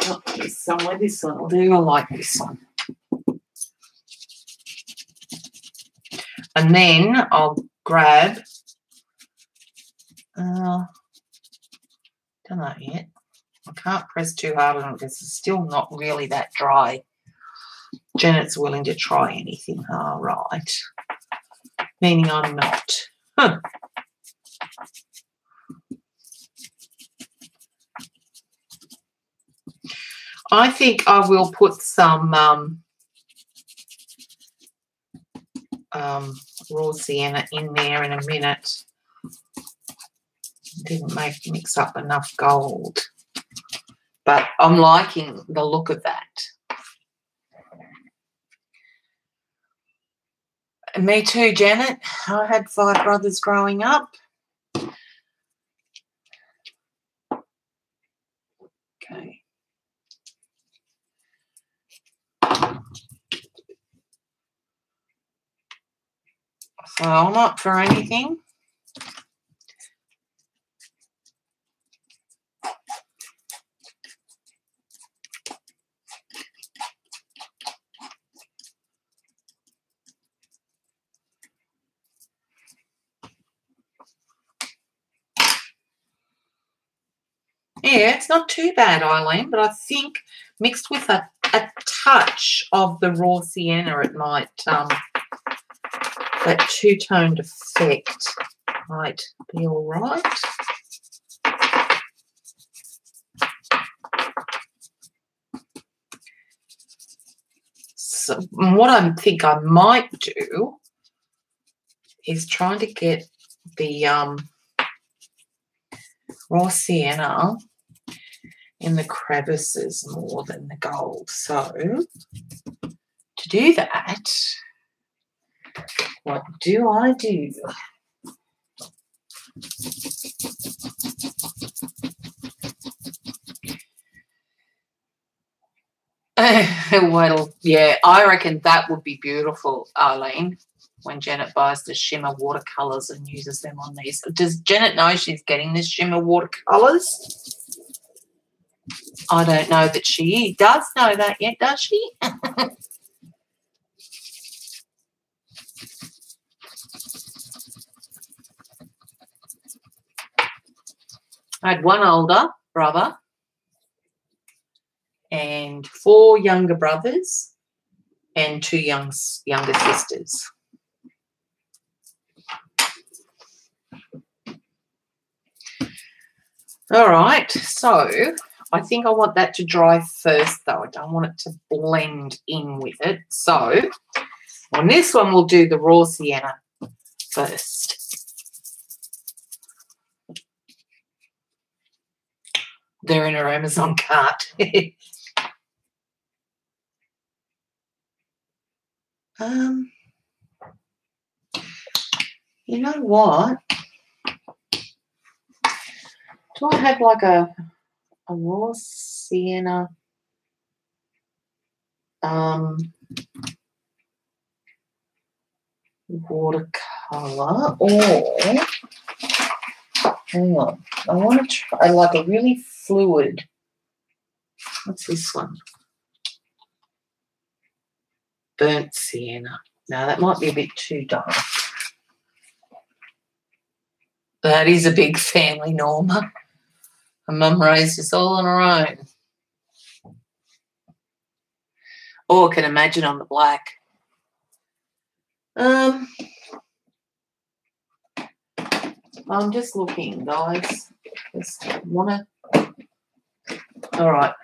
Speaker 1: Not this somewhere. This one will do. I like this one. And then I'll grab, don't know yet. I can't press too hard on it because it's still not really that dry. Janet's willing to try anything. All right. Meaning I'm not. Huh. I think I will put some raw sienna in there in a minute. Didn't mix up enough gold. But I'm liking the look of that. Me too, Janet. I had 5 brothers growing up. Okay. So I'm up for anything. Yeah, it's not too bad, Eileen, but I think mixed with a touch of the raw sienna, it might, that two-toned effect might be all right. So what I think I might do is trying to get the raw sienna in the crevices more than the gold. So to do that, what do I do? Well, yeah, I reckon that would be beautiful, Arlene, when Janet buys the shimmer watercolours and uses them on these. Does Janet know she's getting the shimmer watercolours? I don't know that she does know that yet, does she? I had one older brother and 4 younger brothers and 2 younger sisters. All right, so I think I want that to dry first, though. I don't want it to blend in with it. So on this one, we'll do the raw sienna first. They're in her Amazon cart. You know what? Do I have like a raw sienna watercolor, or hang on, I want to try like a really fluid. What's this one? Burnt sienna. Now that might be a bit too dark. That is a big family, Norma. Her mum raised us all on her own. Oh, I can imagine on the black. I'm just looking, guys. Just wanna. All right.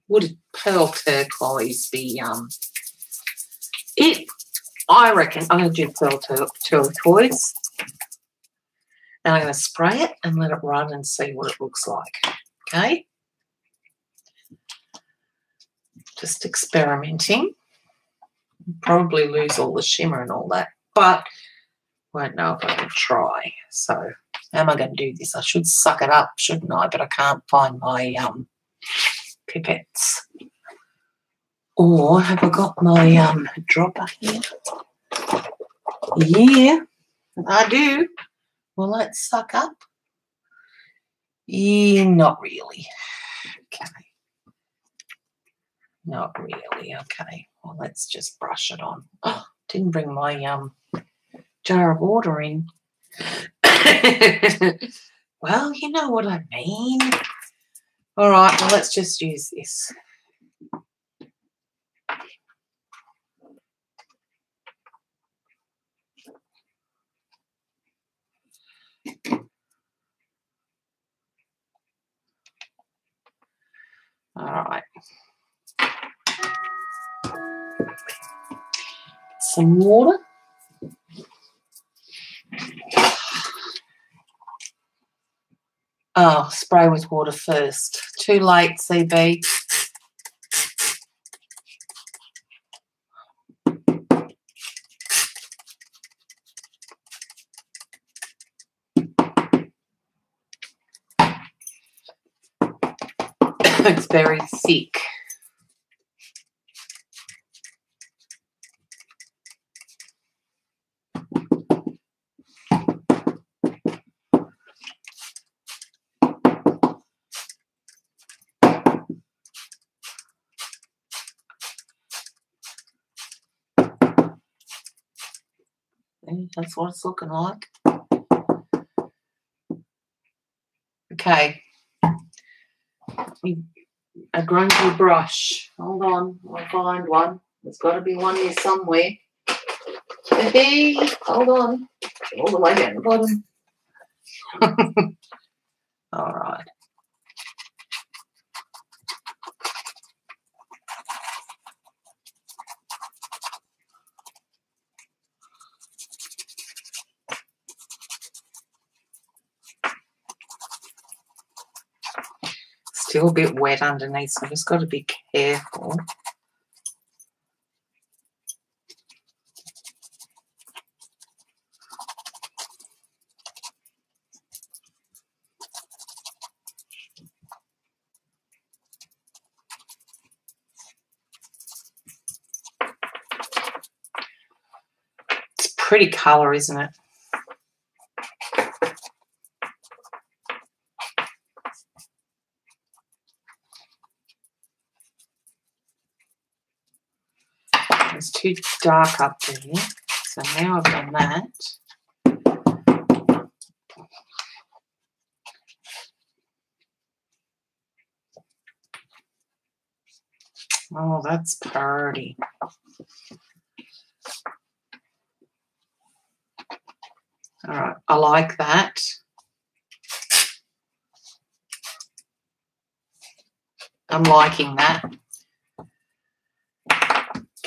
Speaker 1: Would pearl turquoise be it? I reckon I'm going to do pearl turquoise. And I'm going to spray it and let it run and see what it looks like. Okay? Just experimenting. Probably lose all the shimmer and all that, but won't know if I can try. So how am I going to do this? I should suck it up, shouldn't I? But I can't find my pipettes. Or have I got my dropper here? Yeah, I do. Will it suck up? Yeah, not really. Okay. Not really. Okay. Well, let's just brush it on. Oh, didn't bring my jar of water in. Well, you know what I mean. All right. Well, let's just use this. All right. Some water. Oh, spray with water first. Too late, CB. It's very thick. That's what it's looking like. Okay. A grungy brush. Hold on, I'll find one. There's got to be one here somewhere. Hey, hold on. All the way down the bottom. All right. Still a bit wet underneath, so I've just got to be careful. It's a pretty colour, isn't it? It's too dark up there. So now I've done that. Oh, that's pretty. All right, I like that. I'm liking that.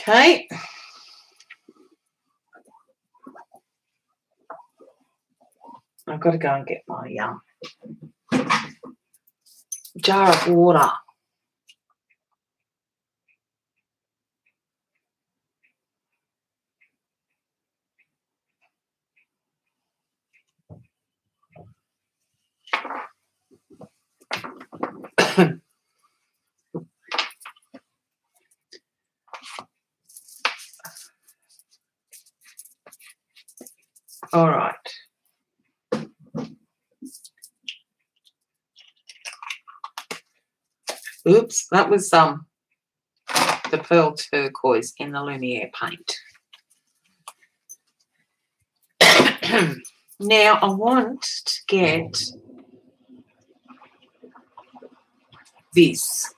Speaker 1: Okay. I've got to go and get my jar of water. All right. Oops, that was the pearl turquoise in the Lumiere paint. Now I want to get this.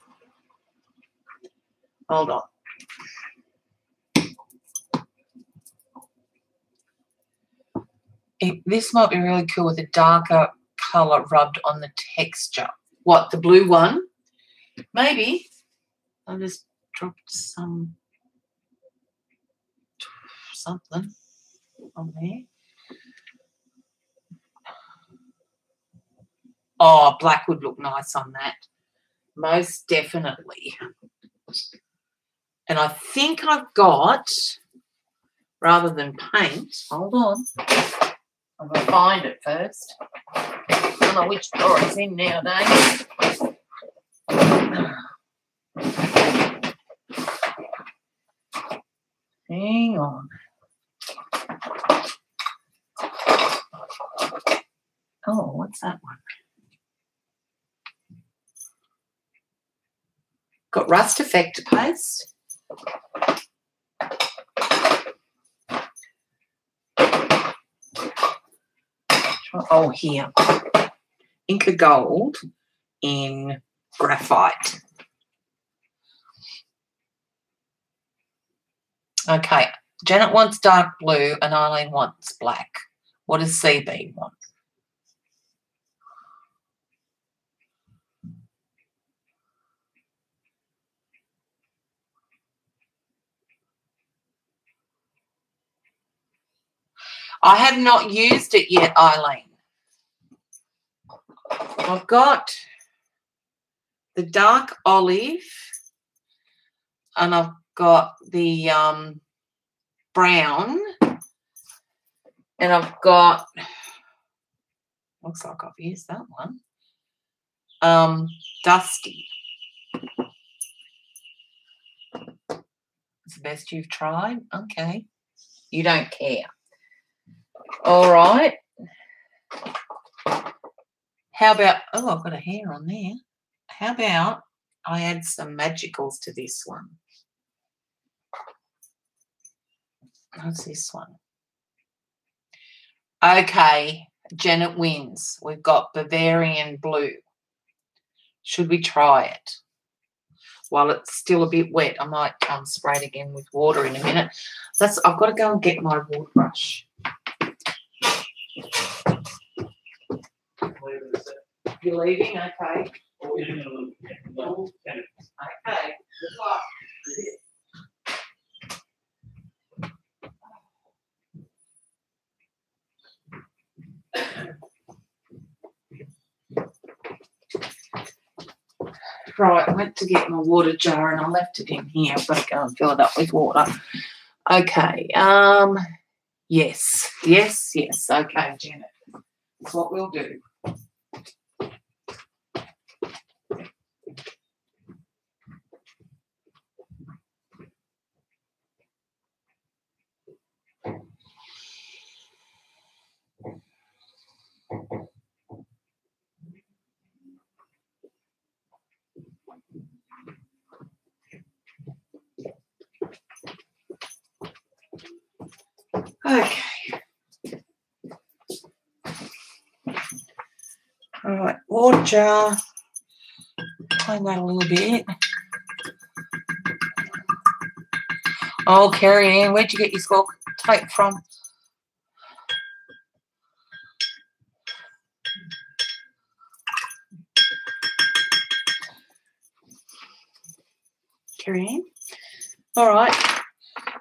Speaker 1: Hold on. This might be really cool with a darker colour rubbed on the texture. What, the blue one? Maybe. I'll just drop something on there. Oh, black would look nice on that. Most definitely. And I think I've got, rather than paint, hold on. I'm going to find it first. I don't know which drawer it's in nowadays. Hang on. Oh, what's that one? Got Rust Effect paste. Oh, here. Inca Gold in graphite. Okay. Janet wants dark blue and Eileen wants black. What does CB want? I have not used it yet, Eileen. I've got the dark olive and I've got the brown and I've got, looks like I've used that one, dusty. It's the best you've tried? Okay. You don't care. All right. How about, oh, I've got a hair on there. How about I add some magicals to this one? What's this one? Okay, Janet wins. We've got Bavarian blue. Should we try it? While it's still a bit wet, I might spray it again with water in a minute. I've got to go and get my water brush. You're leaving? Okay. Okay. Good luck. Right, I went to get my water jar and I left it in here. I've got to go and fill it up with water. Okay. Yes. Okay, Janet. That's what we'll do. Okay. All right, water jar. Clean that a little bit. Oh, Carrie Ann, where'd you get your squawk tape from? Carrie Ann? All right.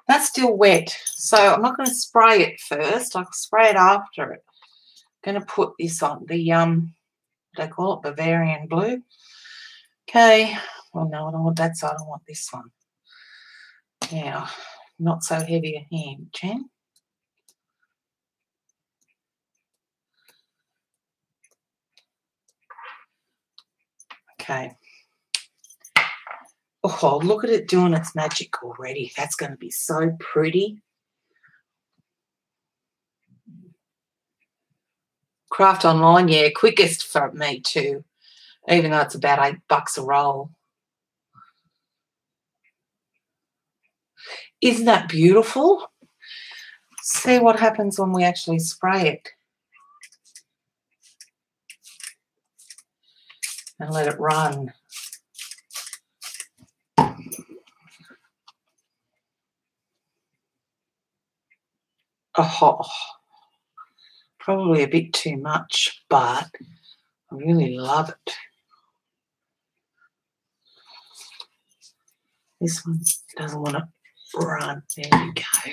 Speaker 1: That's still wet, so I'm not going to spray it first. I'll spray it after it. I'm going to put this on the they call it Bavarian blue. Okay. Well, no, I don't want that side. I want this one. Now, not so heavy a hand, Jen. Okay. Oh, look at it doing its magic already. That's going to be so pretty. Craft online, yeah, quickest for me too, even though it's about $8 a roll. Isn't that beautiful? See what happens when we actually spray it. And let it run. Oh, probably a bit too much, but I really love it. This one doesn't want to run. There we go.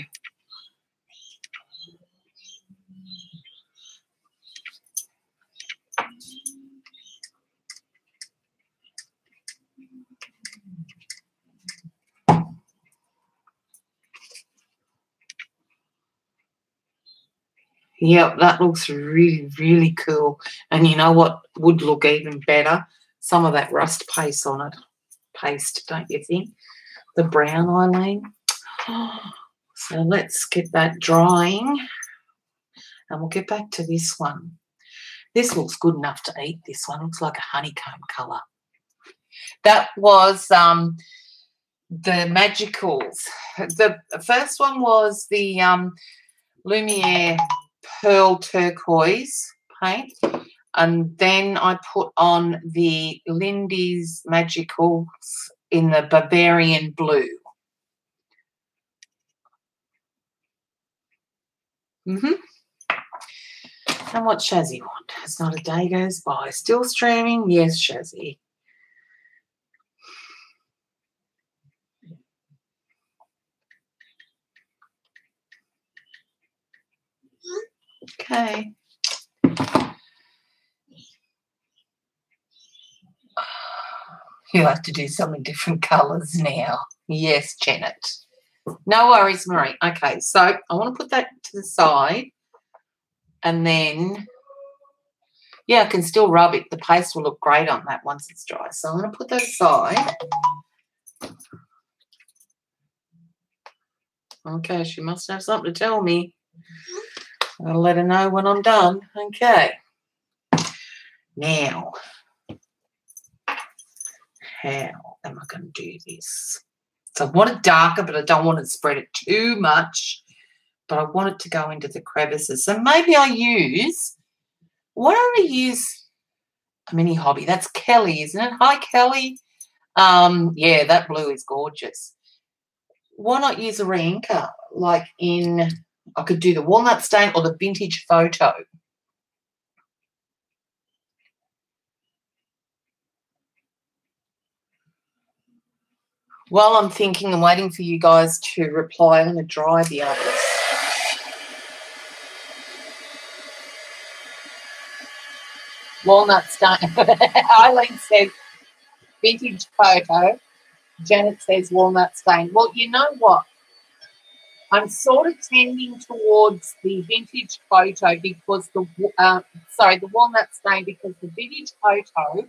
Speaker 1: Yep, that looks really, really cool. And you know what would look even better? Some of that rust paste on it. Paste, don't you think? The brown, Eileen. So let's get that drying. And we'll get back to this one. This looks good enough to eat, this one. Looks like a honeycomb colour. That was the Magicals. The first one was the Lumiere Pearl Turquoise paint. And then I put on the Lindy's Magicals in the Bavarian Blue. And what Shazzy want? It's not a day goes by. Still streaming? Yes, Shazzy. Okay. You have to do something different colours now. Yes, Janet. No worries, Marie. Okay, so I want to put that to the side. And then, yeah, I can still rub it. The paste will look great on that once it's dry. So I'm going to put that aside. Okay, she must have something to tell me. I'll let her know when I'm done. Okay. Now, how am I going to do this? So I want it darker, but I don't want to spread it too much. But I want it to go into the crevices. So maybe I use, why don't I use a mini hobby? That's Kelly, isn't it? Hi, Kelly. Yeah, that blue is gorgeous. Why not use a reinker? Like in, I could do the walnut stain or the vintage photo. While I'm thinking and waiting for you guys to reply, I'm going to dry the others. Walnut stain. Eileen said, vintage photo. Janet says walnut stain. Well, you know what? I'm sort of tending towards the vintage photo because the walnut stain, because the vintage photo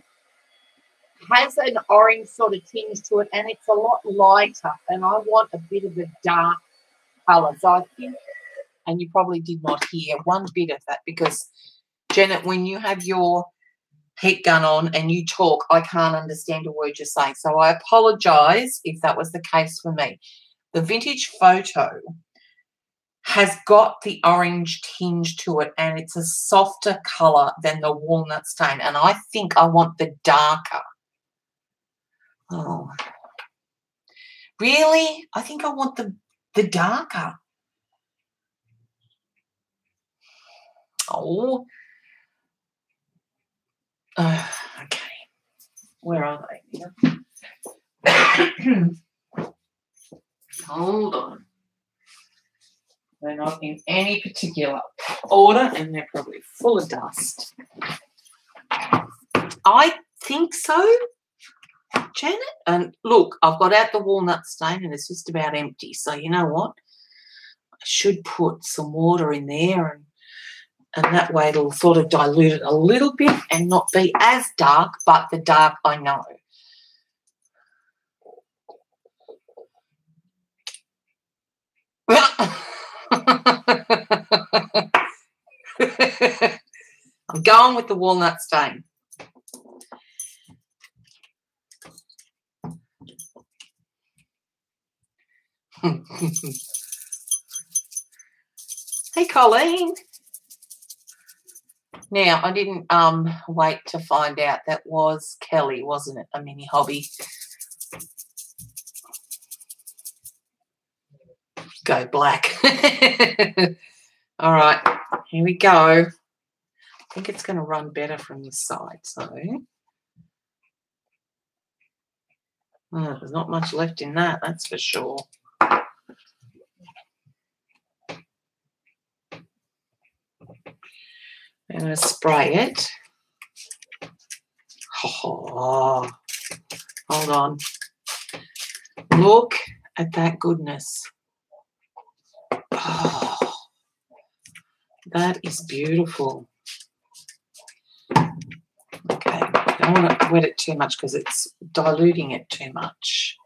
Speaker 1: has an orange sort of tinge to it, and it's a lot lighter, and I want a bit of a dark colour. So I think, and you probably did not hear one bit of that because, Janet, when you have your heat gun on and you talk, I can't understand a word you're saying. So I apologise if that was the case for me. The vintage photo has got the orange tinge to it, and it's a softer colour than the walnut stain, and I think I want the darker. Oh, really? I think I want the darker. Oh, okay. Where are they? Hold on. They're not in any particular order, and they're probably full of dust. I think so, Janet. And look, I've got out the walnut stain, and it's just about empty. So you know what? I should put some water in there, and that way it'll sort of dilute it a little bit and not be as dark, but the dark I know. I'm going with the walnut stain. Hey, Colleen. Now, I didn't wait to find out. That was Kelly, wasn't it? A mini hobby. Go black. All right, here we go. I think it's going to run better from this side. So there's not much left in that, that's for sure. I'm going to spray it. Oh, hold on. Look at that goodness. Oh, that is beautiful. Okay, I don't want to wet it too much because it's diluting it too much.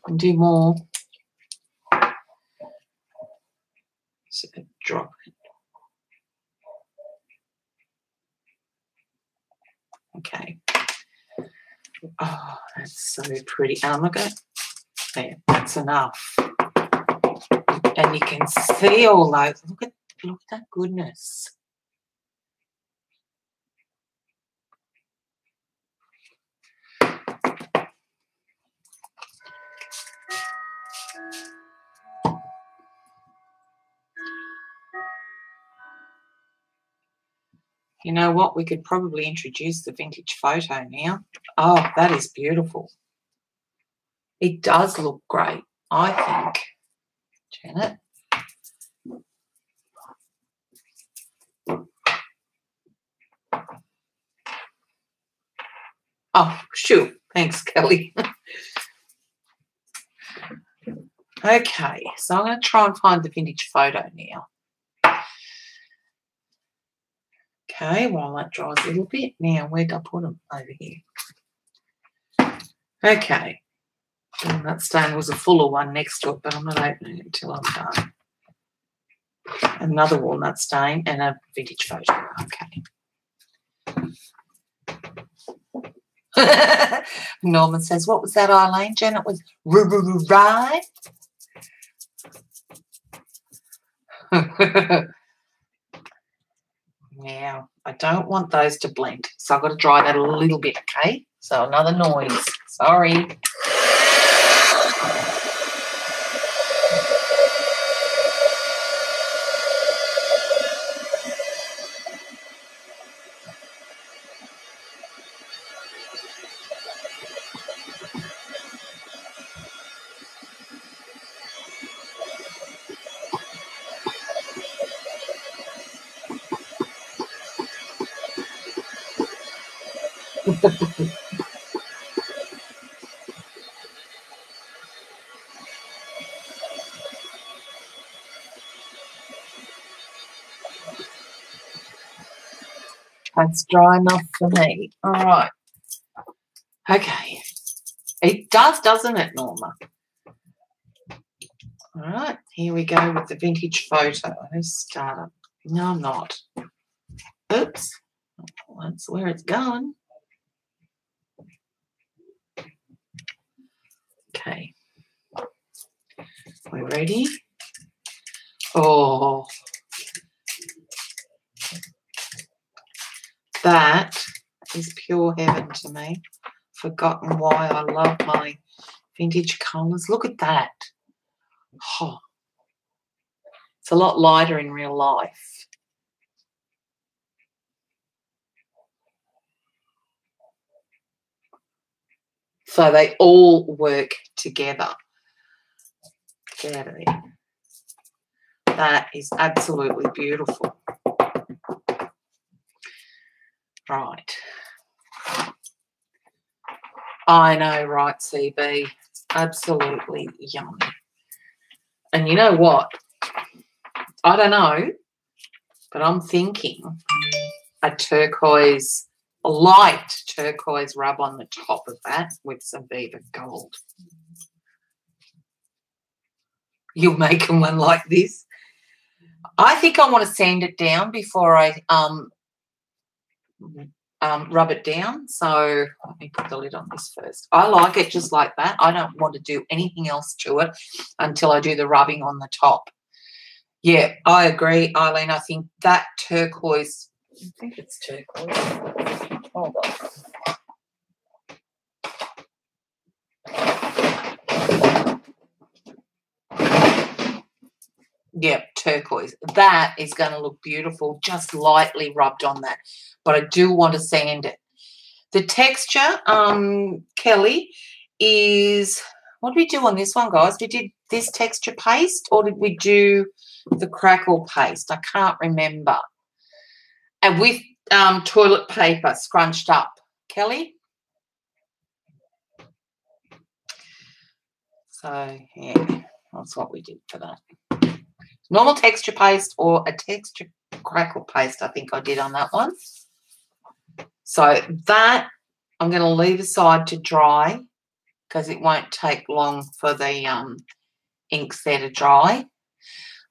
Speaker 1: And do more. So drop it. Okay. Oh, that's so pretty. And I'm not going to, there, that's enough. And you can see all those. Look at that goodness. You know what? We could probably introduce the vintage photo now. Oh, that is beautiful. It does look great, I think. Janet. Oh, shoot. Thanks, Kelly. Okay, so I'm going to try and find the vintage photo now. Okay, while that dries a little bit. Now, where'd I put them? Over here. Okay. And that stain was a fuller one next to it, but I'm not opening it until I'm done. Another walnut stain and a vintage photo. Okay. Norman says, what was that, Eileen? Janet was right. Now, I don't want those to blend, so I've got to dry that a little bit, okay? So another noise. Sorry. That's dry enough for me. All right. Okay. It does, doesn't it, Norma? All right. Here we go with the vintage photo. Let's start. No, I'm not. Oops. That's where it's going. Okay. We're ready. Oh. That is pure heaven to me. Forgotten why I love my vintage colours. Look at that. Oh. It's a lot lighter in real life. So they all work together. Get out of there. That is absolutely beautiful. Right. I know, right, CB. It's absolutely yummy. And you know what? I don't know, but I'm thinking a turquoise, a light turquoise rub on the top of that with some Viva Gold. You'll make them one like this. I think I want to sand it down before I rub it down. So let me put the lid on this first. I like it just like that. I don't want to do anything else to it until I do the rubbing on the top. Yeah, I agree, Eileen. I think that turquoise, I think it's turquoise. Hold on. Yeah, turquoise. That is going to look beautiful, just lightly rubbed on that. But I do want to sand it. The texture, Kelly, is, what did we do on this one, guys? We did this texture paste, or did we do the crackle paste? I can't remember. And with toilet paper scrunched up. Kelly? So, yeah, that's what we did for that. Normal texture paste or a texture crackle paste, I think I did on that one. So that I'm going to leave aside to dry because it won't take long for the inks there to dry.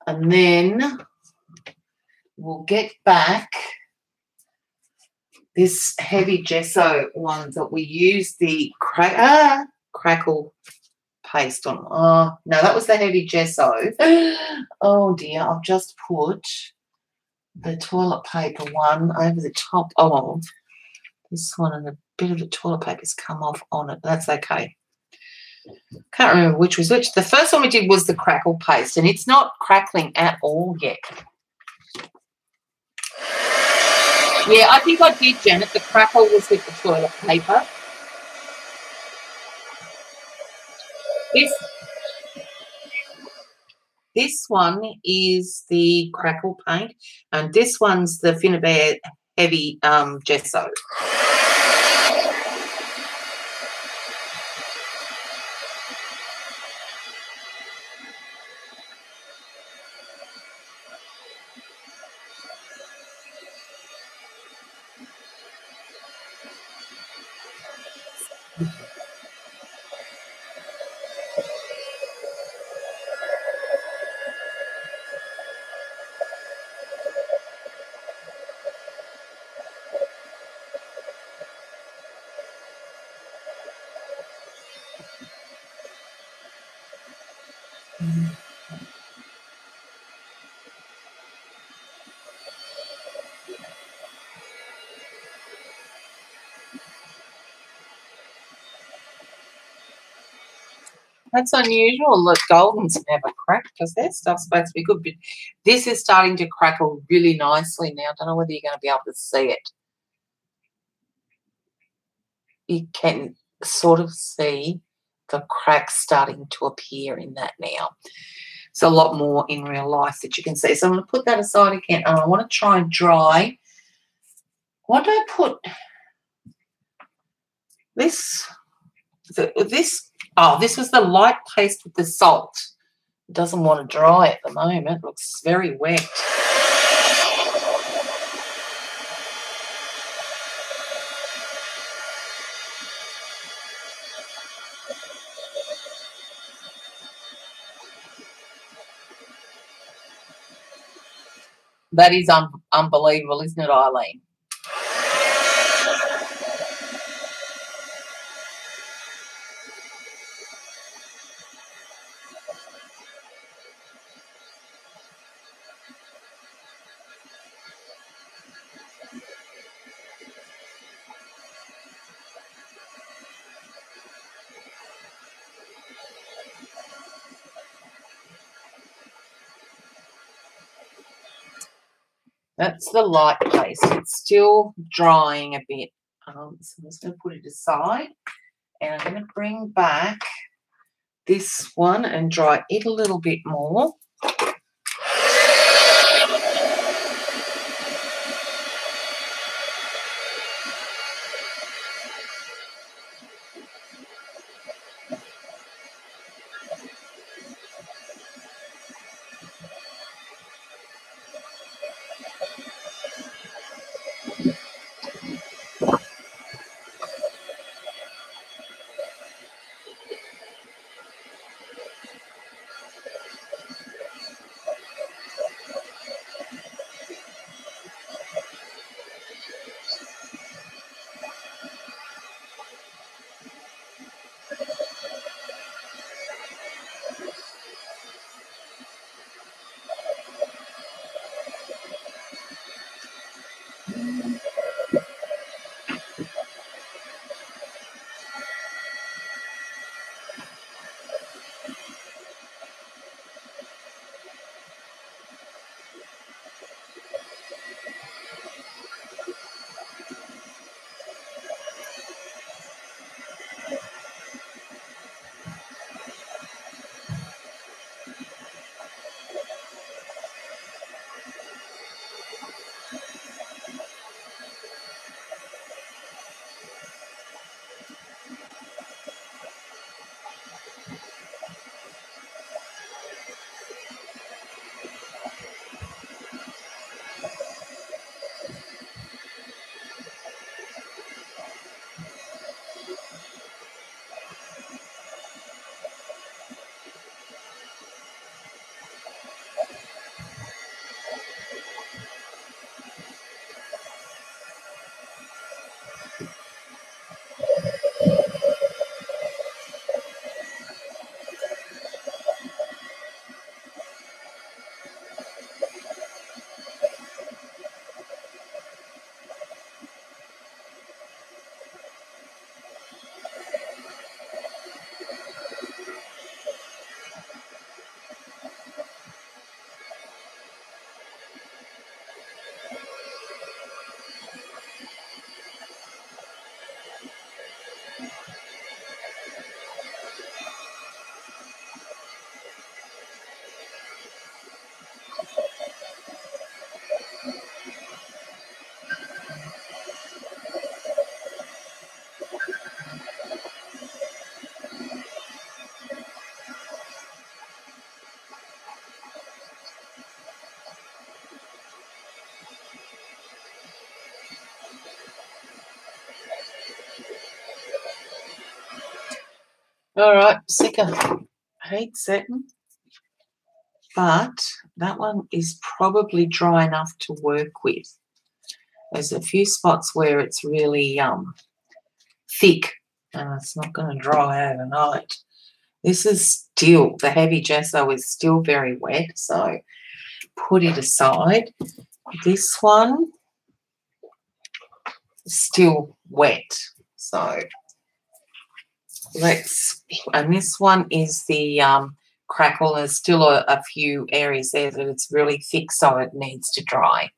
Speaker 1: And then we'll get back this heavy gesso one that we used the crackle paste on. Oh, no, that was the heavy gesso. Oh, dear, I've just put the toilet paper one over the top of this one, and a bit of the toilet paper's come off on it. That's okay. Can't remember which was which. The first one we did was the crackle paste, and it's not crackling at all yet. Yeah, I think I did, Janet. The crackle was with the toilet paper. This one is the crackle paint, and this one's the Finnabair heavy gesso. That's unusual that Golden's never cracked because their stuff's supposed to be good. But this is starting to crackle really nicely now. I don't know whether you're going to be able to see it. You can sort of see the cracks starting to appear in that now. It's a lot more in real life that you can see. So I'm going to put that aside again. And I want to try and dry. What do I put? This was the light paste with the salt. It doesn't want to dry at the moment. Looks very wet. That is unbelievable, isn't it, Eileen? That's the light paste. It's still drying a bit. So I'm just going to put it aside, and I'm going to bring back this one and dry it a little bit more. All right, sick of heat setting, but that one is probably dry enough to work with. There's a few spots where it's really thick, and it's not going to dry overnight. This is still, the heavy gesso is still very wet, so put it aside. This one is still wet, so and this one is the crackle. There's still a few areas there that it's really thick, so it needs to dry.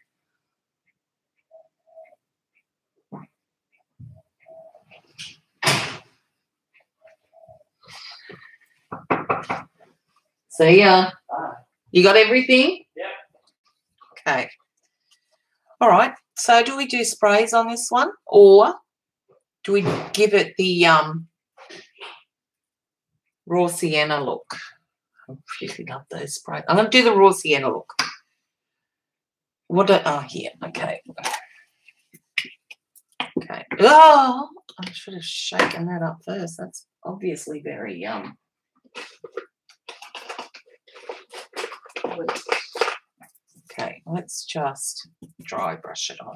Speaker 1: See ya. You got everything?
Speaker 2: Yep.
Speaker 1: Okay. All right. So do we do sprays on this one, or do we give it the raw sienna look? I really love those sprays. I'm going to do the raw sienna look. Here. Okay. Okay. Oh, I should have shaken that up first. That's obviously very Okay, let's just dry brush it on.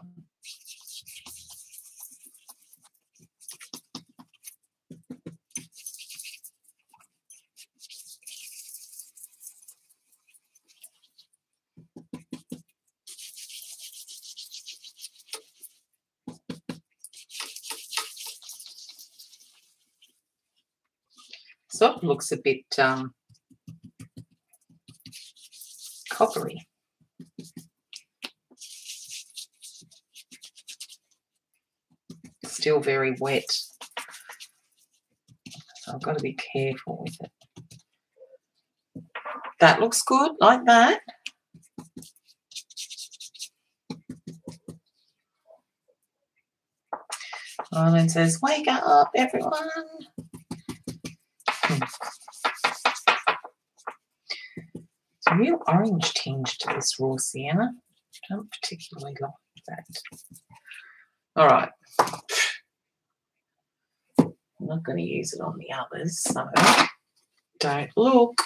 Speaker 1: Sort of looks a bit coppery. Still very wet. So I've got to be careful with it. That looks good, like that. Arlen says, wake up, everyone. It's a real orange tinge to this raw sienna. I don't particularly like that. All right. I'm not going to use it on the others, so don't look.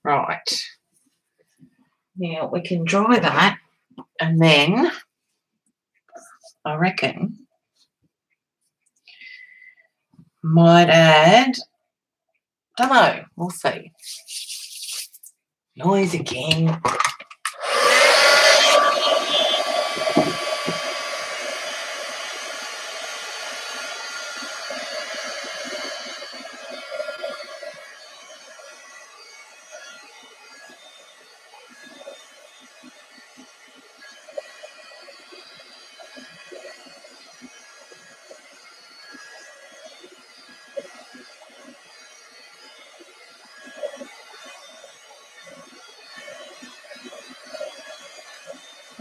Speaker 1: Right. Now we can dry that, and then I reckon might add, don't know, we'll see. Noise again.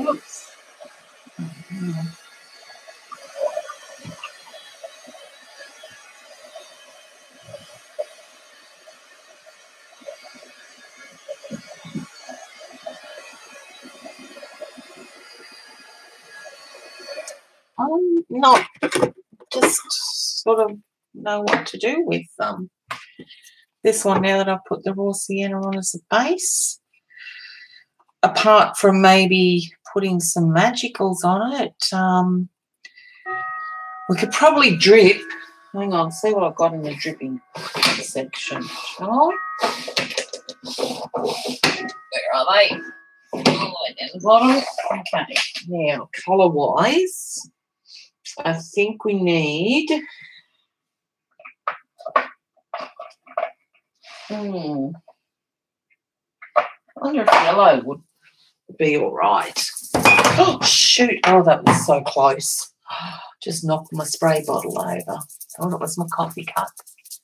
Speaker 1: Oops. I'm not just sort of know what to do with this one now that I've put the raw sienna on as a base. Apart from maybe putting some magicals on it, we could probably drip. Hang on, see what I've got in the dripping section, shall I? Where are they? All the way down the bottom. Okay, now colour-wise, I think we need I wonder if yellow would be all right. Oh, shoot. Oh, that was so close. Just knocked my spray bottle over. Thought it was my coffee cup.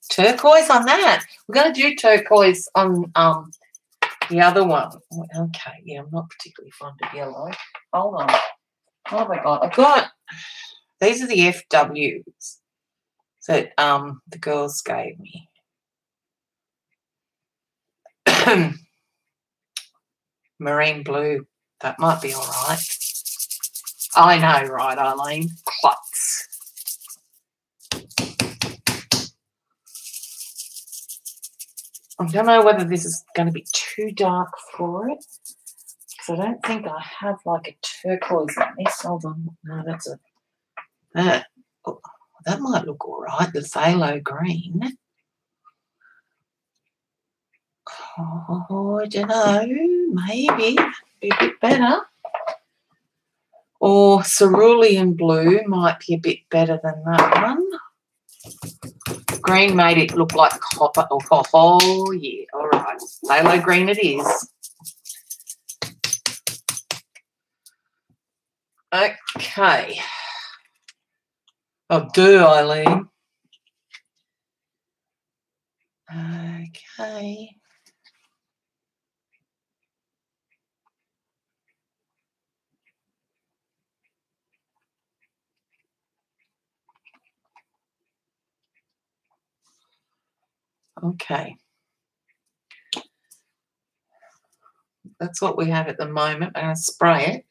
Speaker 1: Turquoise on that. We're going to do turquoise on the other one. Okay, yeah, I'm not particularly fond of yellow. Hold on. Oh, my God. I've got, these are the FWs that the girls gave me. Marine blue. That might be all right. I know, right, Eileen? Klutz. I don't know whether this is going to be too dark for it, because I don't think I have like a turquoise on this. Hold on. No, that's a... oh, that might look all right, the phthalo green. Oh, I don't know. Maybe be a bit better. Or cerulean blue might be a bit better than that one. Green made it look like copper. Oh yeah. All right. Phthalo green it is. Okay. Oh, do, Eileen. Okay. Okay. That's what we have at the moment. I'm going to spray it.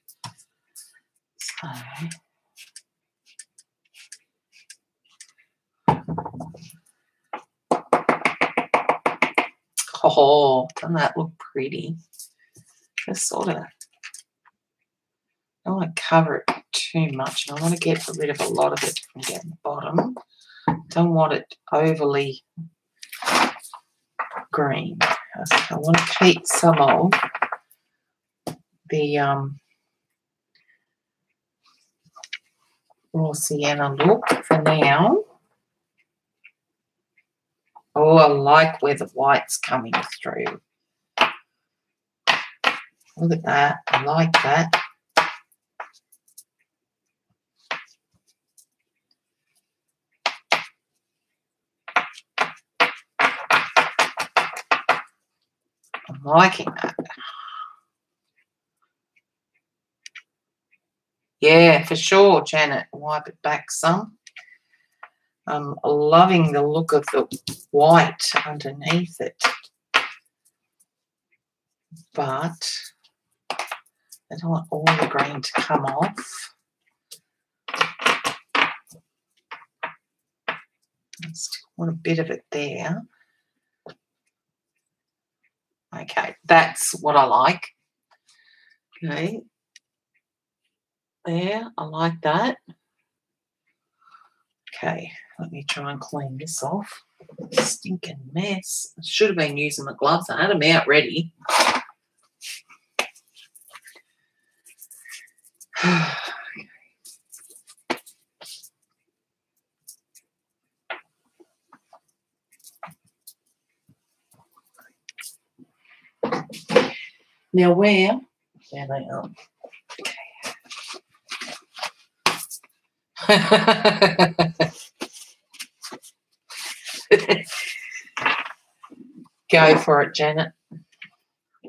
Speaker 1: So. Oh, doesn't that look pretty? Just sort of, I don't want to cover it too much, and I want to get rid of a lot of it from down the bottom. Don't want it overly green. I want to keep some of the raw sienna look for now. Oh, I like where the white's coming through. Look at that. I like that. I'm liking that. Yeah, for sure, Janet. Wipe it back some. I'm loving the look of the white underneath it. But I don't want all the green to come off. I still want a bit of it there. Okay, that's what I like. Okay. There, I like that. Okay, let me try and clean this off. Stinking mess. I should have been using my gloves. I had them out ready. Now where? There they are. Okay. Go for it, Janet.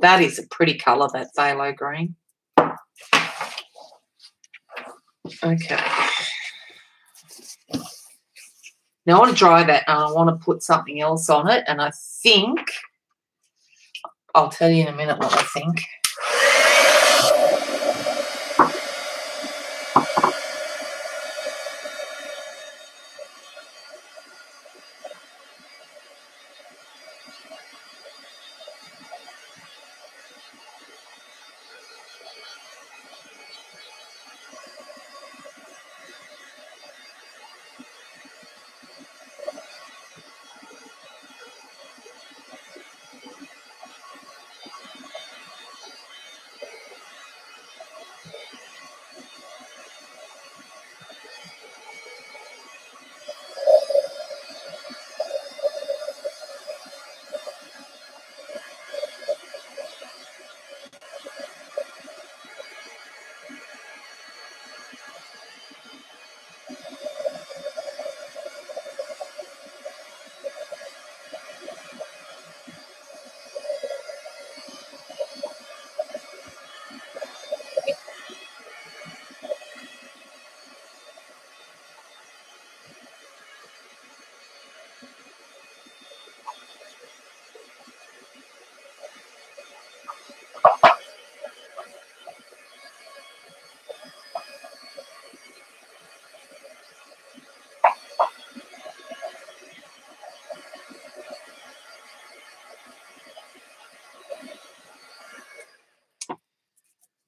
Speaker 1: That is a pretty colour, that phthalo green. Okay. Now I want to dry that and I want to put something else on it, and I think I'll tell you in a minute what I think.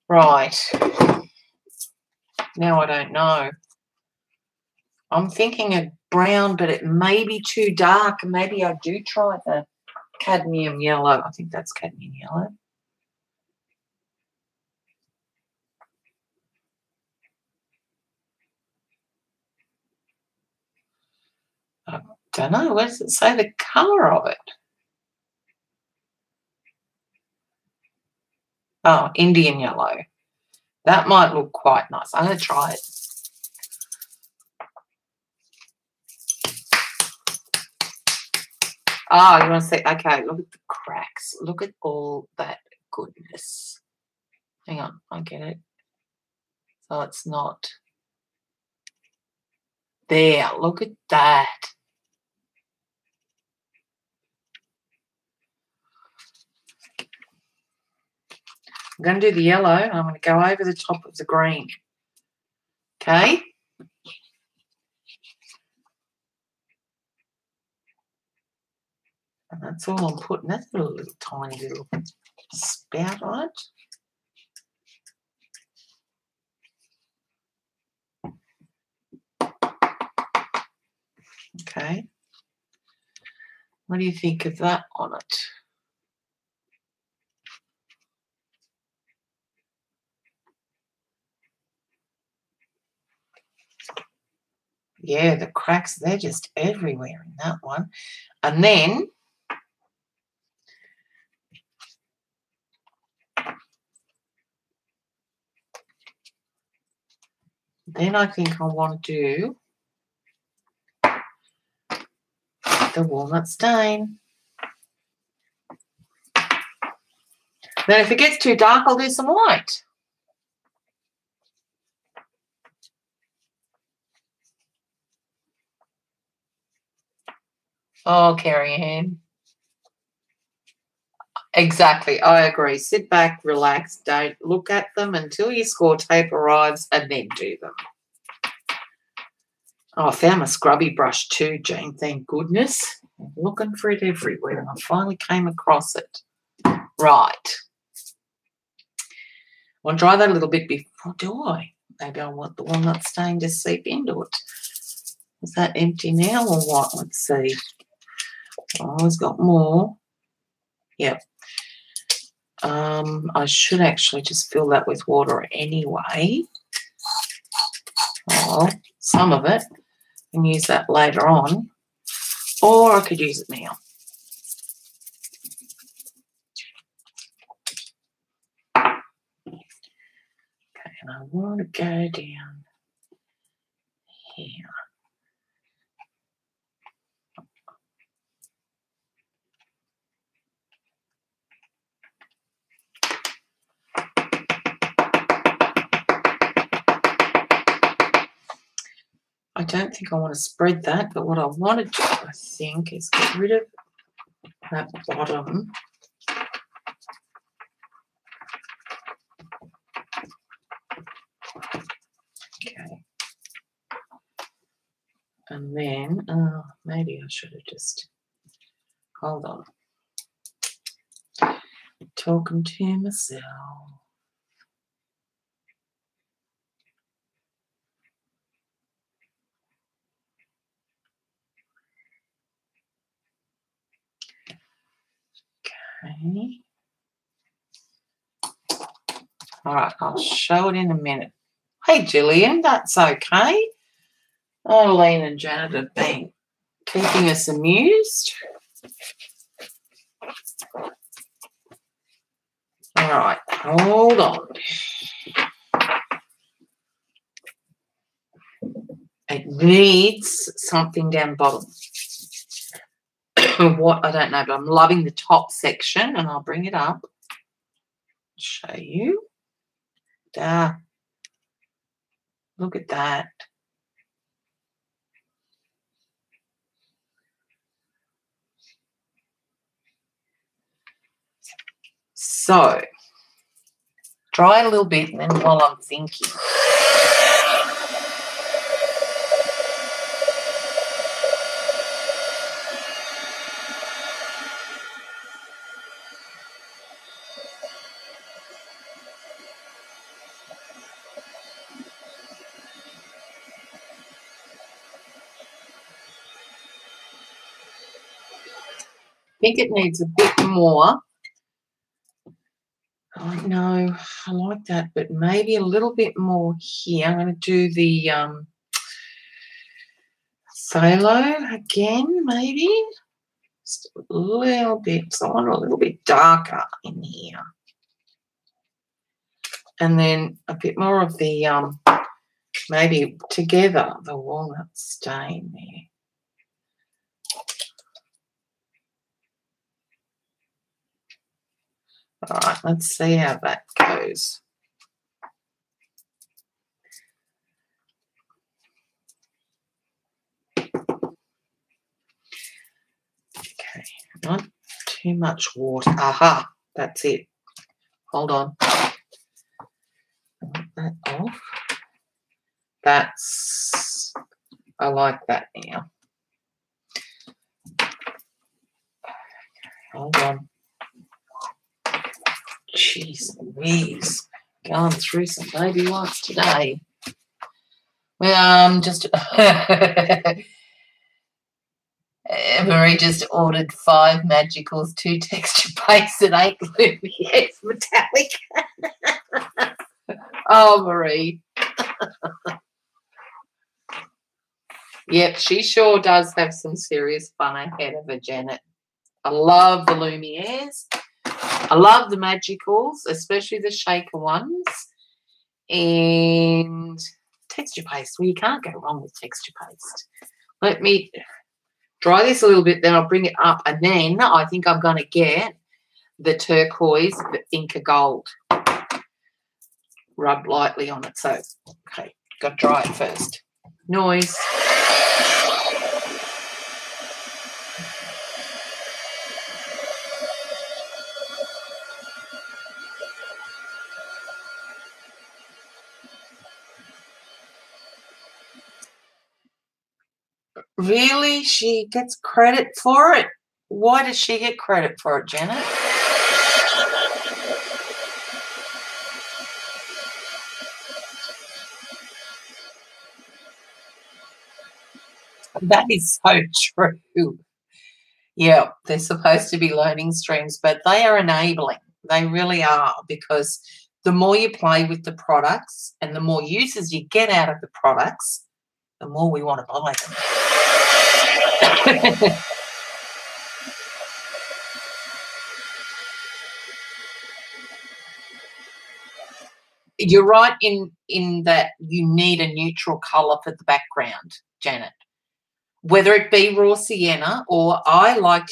Speaker 1: Right. Now I don't know. I'm thinking of brown, but it may be too dark. Maybe I do try the cadmium yellow. I think that's cadmium yellow. I don't know. Where does it say the colour of it? Oh, Indian yellow. That might look quite nice. I'm going to try it. Oh, you want to see? Okay, look at the cracks. Look at all that goodness. Hang on, I get it. So it's not there. Look at that. I'm going to do the yellow, and I'm going to go over the top of the green. Okay? And that's all I'm putting. That's got a little tiny little spout on it. Okay. What do you think of that on it? Yeah, the cracks, they're just everywhere in that one. And then I think I want to do the walnut stain. Then if it gets too dark, I'll do some white. Oh, Carrie Ann. Exactly. I agree. Sit back, relax. Don't look at them until your score tape arrives and then do them. Oh, I found my scrubby brush too, Jane. Thank goodness. I'm looking for it everywhere and I finally came across it. Right. I want to dry that a little bit before, do I? Maybe I want the walnut stain to seep into it. Is that empty now or what? Let's see. Oh, it's got more. Yep. I should actually just fill that with water anyway. Oh, some of it. And use that later on. Or I could use it now. Okay, and I want to go down here. I don't think I want to spread that, but what I want to do, I think, is get rid of that bottom. Okay. And then, maybe I should have just, hold on. Talking to myself. Okay. All right, I'll show it in a minute. Hey, Gillian, that's okay. Eileen and Janet have been keeping us amused. All right, hold on. It needs something down bottom. What, I don't know, but I'm loving the top section, and I'll bring it up. Show you. Look at that. So, dry it a little bit, and then while I'm thinking. I think it needs a bit more. I know, I like that, but maybe a little bit more here. I'm going to do the phthalo again, maybe. Just a little bit. So I want a little bit darker in here. And then a bit more of the, maybe together, the walnut stain there. All right, let's see how that goes. Okay, not too much water. Aha, that's it. Hold on. That off. That's, I like that now. Hold on. Jeez Louise. Going through some baby wipes today. Just Marie just ordered 5 magicals, 2 texture pastes, and 8 Lumiere's metallic. Oh, Marie. Yep, she sure does have some serious fun ahead of her, Janet. I love the Lumieres. I love the magicals, especially the shaker ones. And texture paste. Well, you can't go wrong with texture paste. Let me dry this a little bit, then I'll bring it up. And then I think I'm going to get the turquoise, the Inca Gold. Rub lightly on it. So, okay, got to dry it first. Noise. Really? She gets credit for it? Why does she get credit for it, Janet? That is so true. Yeah, they're supposed to be learning streams, but they are enabling. They really are, because the more you play with the products and the more uses you get out of the products, the more we want to buy them. You're right in that you need a neutral colour for the background, Janet. Whether it be raw sienna, or I like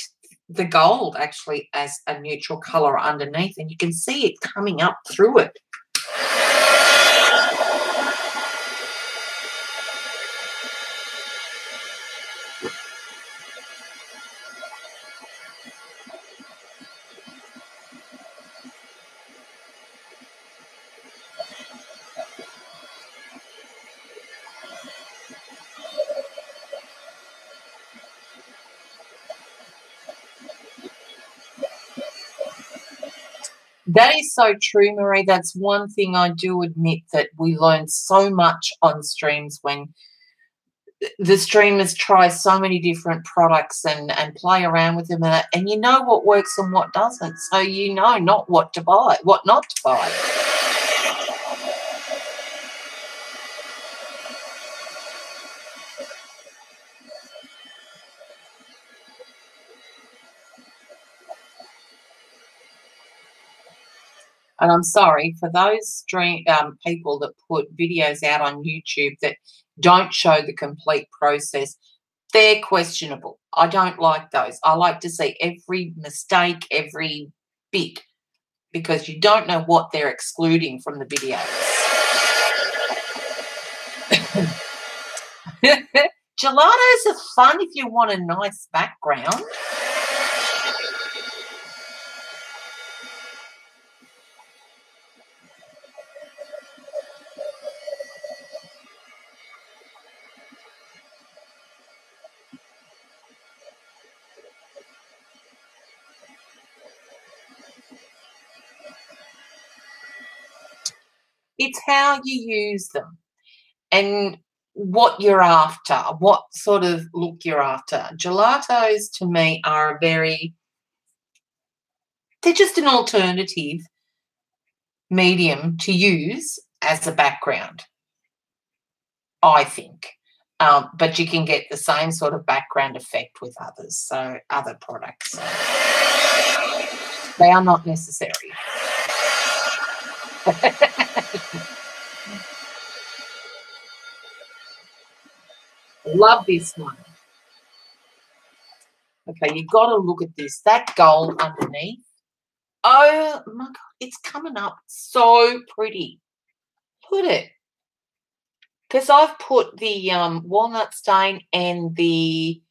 Speaker 1: the gold actually as a neutral colour underneath, and you can see it coming up through it. That is so true, Marie. That's one thing I do admit, that we learn so much on streams when the streamers try so many different products and play around with them, and you know what works and what doesn't. So you know not what to buy, what not to buy. And I'm sorry for those people that put videos out on YouTube that don't show the complete process. They're questionable. I don't like those. I like to see every mistake, every bit, because you don't know what they're excluding from the videos. Gelatos are fun if you want a nice background. It's how you use them and what you're after, what sort of look you're after. Gelatos to me are they're just an alternative medium to use as a background, I think. But you can get the same sort of background effect with others, so other products. They are not necessary. Love this one. Okay, you've got to look at this. That gold underneath, Oh my God, it's coming up so pretty. Look at it. Because I've put the walnut stain and the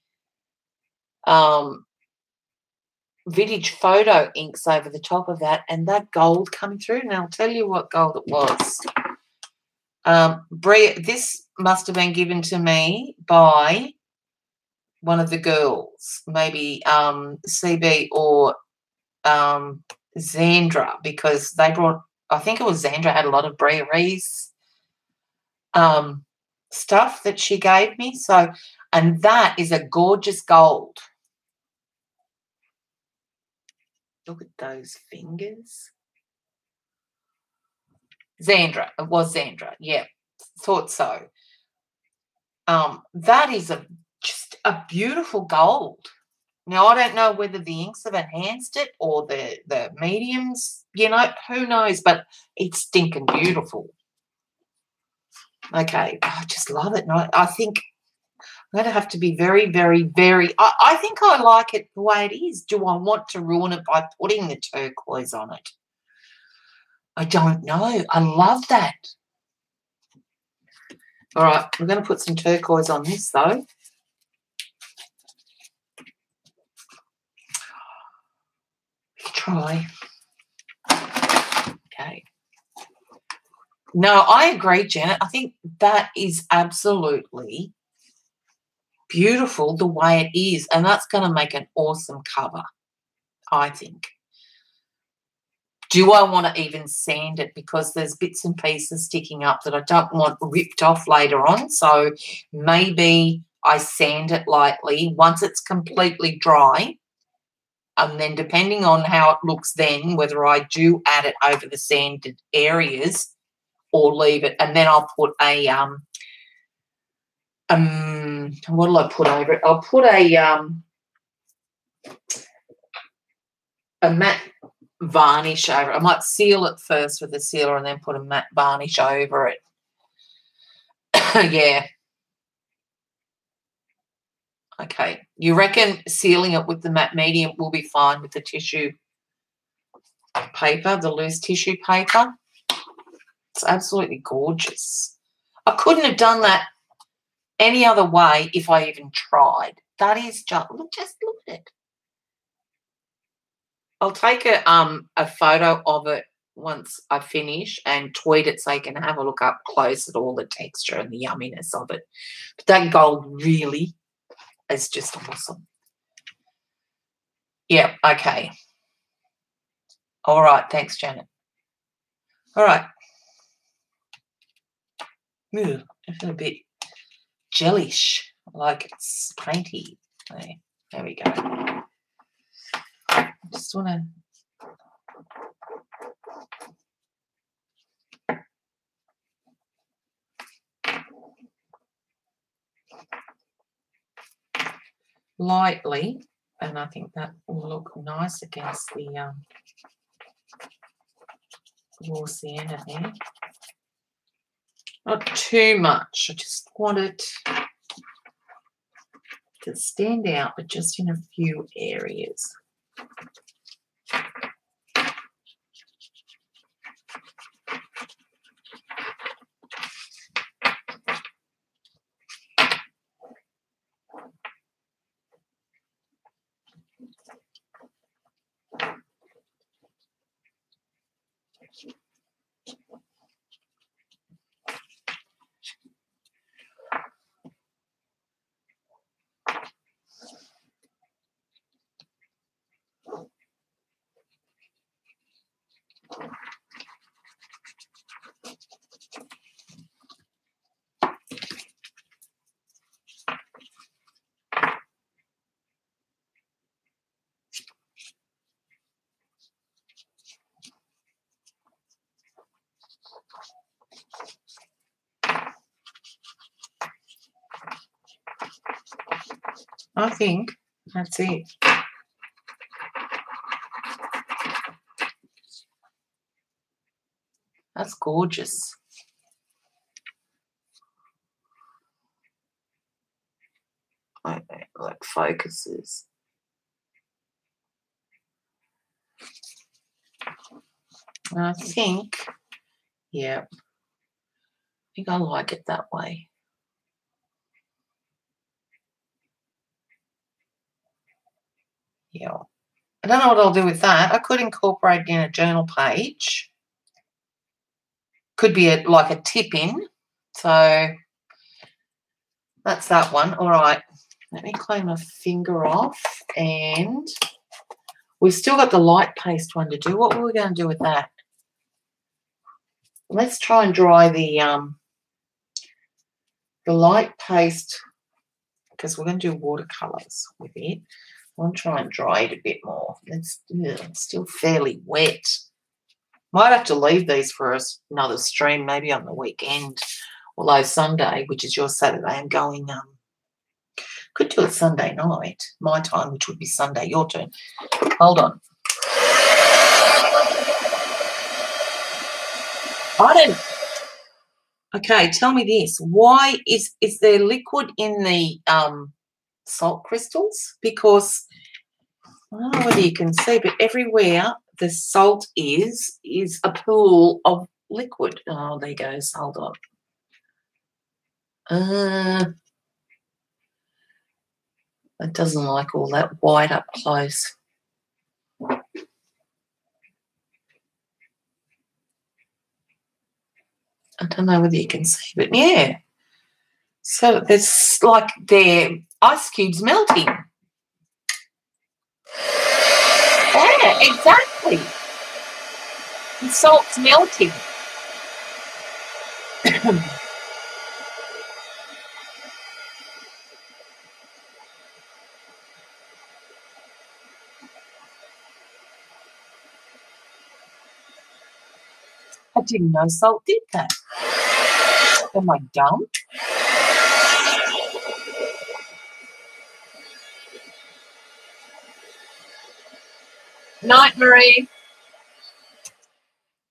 Speaker 1: vintage photo inks over the top of that, and that gold coming through. And I'll tell you what gold it was. This must have been given to me by one of the girls, maybe CB or Zandra, because they brought, I think it was Zandra had a lot of Brea Reese stuff that she gave me. So, and that is a gorgeous gold. Look at those fingers. Zandra. It was Zandra. Yeah, thought so. That is just a beautiful gold. Now, I don't know whether the inks have enhanced it or the mediums, you know, who knows, but it's stinking beautiful. Okay, I just love it. And I think I'm going to have to be very, very, very, I think I like it the way it is. Do I want to ruin it by putting the turquoise on it? I don't know. I love that. All right, we're going to put some turquoise on this, though. Try. Okay. No, I agree, Janet. I think that is absolutely beautiful the way it is, and that's going to make an awesome cover, I think. Do I want to even sand it, because there's bits and pieces sticking up that I don't want ripped off later on, so maybe I sand it lightly once it's completely dry, and then depending on how it looks then, whether I do add it over the sanded areas or leave it, and then I'll put a what'll I put over it? I'll put a matte varnish over it. I might seal it first with a sealer and then put a matte varnish over it. Yeah. Okay. You reckon sealing it with the matte medium will be fine with the tissue paper, the loose tissue paper? It's absolutely gorgeous. I couldn't have done that any other way if I even tried. That is just look at it. I'll take a photo of it once I finish and tweet it so you can have a look up close at all the texture and the yumminess of it. But that gold really is just awesome. Yeah, okay. All right, thanks, Janet. All right. Ooh, I feel a bit jellish, like it's painty. There we go. I just want to... lightly, and I think that will look nice against the raw sienna there. Not too much. I just want it to stand out, but just in a few areas. I think that's it. That's gorgeous. Like focuses. And I think, yeah, I think I like it that way. Yeah. I don't know what I'll do with that. I could incorporate it in a journal page. Could be like a tip in. So that's that one. All right. Let me clean my finger off. And we've still got the light paste one to do. What were we going to do with that? Let's try and dry the light paste, because we're going to do watercolours with it. I'll try and dry it a bit more. It's still fairly wet. Might have to leave these for another stream, maybe on the weekend. Although Sunday, which is your Saturday, I'm going, could do it Sunday night, my time, which would be Sunday, your turn. Hold on. Okay, tell me this. Why is there liquid in the salt crystals? Because I don't know whether you can see, but everywhere the salt is a pool of liquid. Oh, there goes. Hold on. It doesn't like all that white up close. I don't know whether you can see, but yeah. So there's like their ice cubes melting. Yeah, exactly. The salt's melting. I didn't know salt did that. Am I dumb? Night, Marie.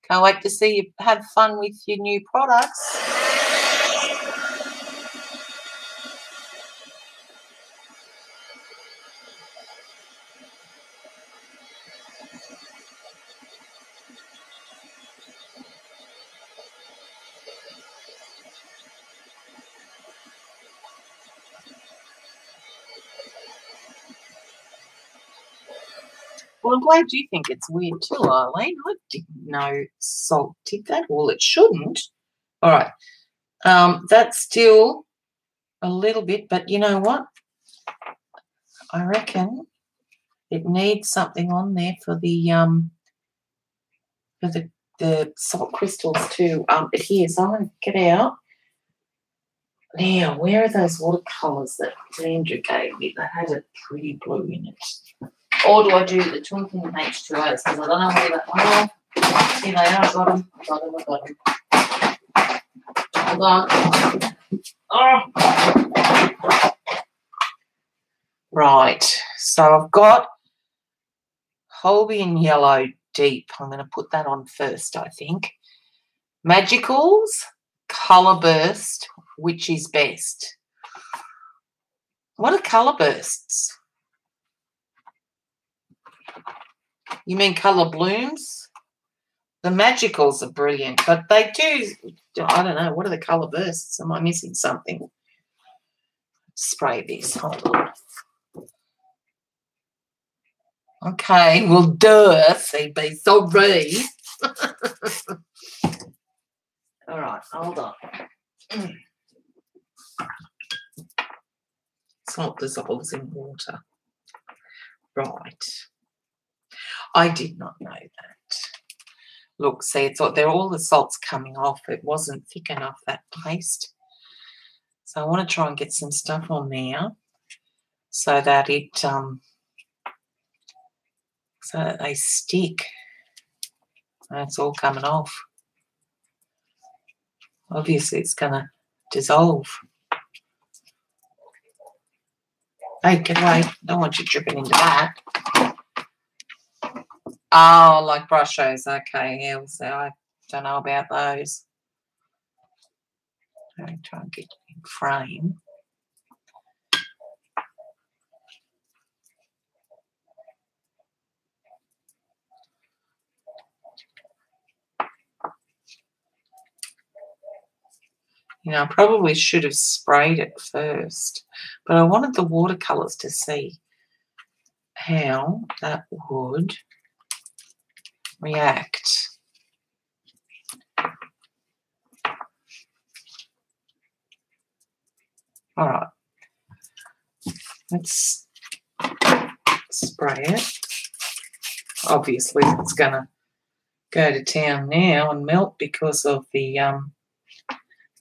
Speaker 1: Can't wait to see you have fun with your new products. Well, I'm glad you think it's weird too, Eileen. I didn't know salt did that. Well, it shouldn't. All right. That's still a little bit, but you know what? I reckon it needs something on there for the salt crystals to adhere. So I'm going to get out. Now, where are those watercolours that Andrew gave me that had a pretty blue in it? Or do I do the twinkling H2Os? Because I don't know where that. Oh, here they are. I got them. Hold on. Oh. Right. So I've got Holby in yellow deep. I'm going to put that on first, I think. Magicals, colour burst, which is best? What are colour bursts? You mean colour blooms? The magicals are brilliant, but they do, I don't know, what are the colour bursts? Am I missing something? Spray this, hold on. Okay, well, duh, CB, sorry. All right, hold on. Salt dissolves in water. Right. I did not know that. Look, see, it's all the salt's coming off. It wasn't thick enough, that paste. So I want to try and get some stuff on there so that they stick. And it's all coming off. Obviously, it's going to dissolve. Hey, get away. Don't want you dripping into that. Oh, like brushos. Okay, yeah, so I don't know about those. I'll try and get it in frame. You know, I probably should have sprayed it first, but I wanted the watercolours to see how that would react. All right, let's spray it. Obviously, it's going to go to town now and melt because of the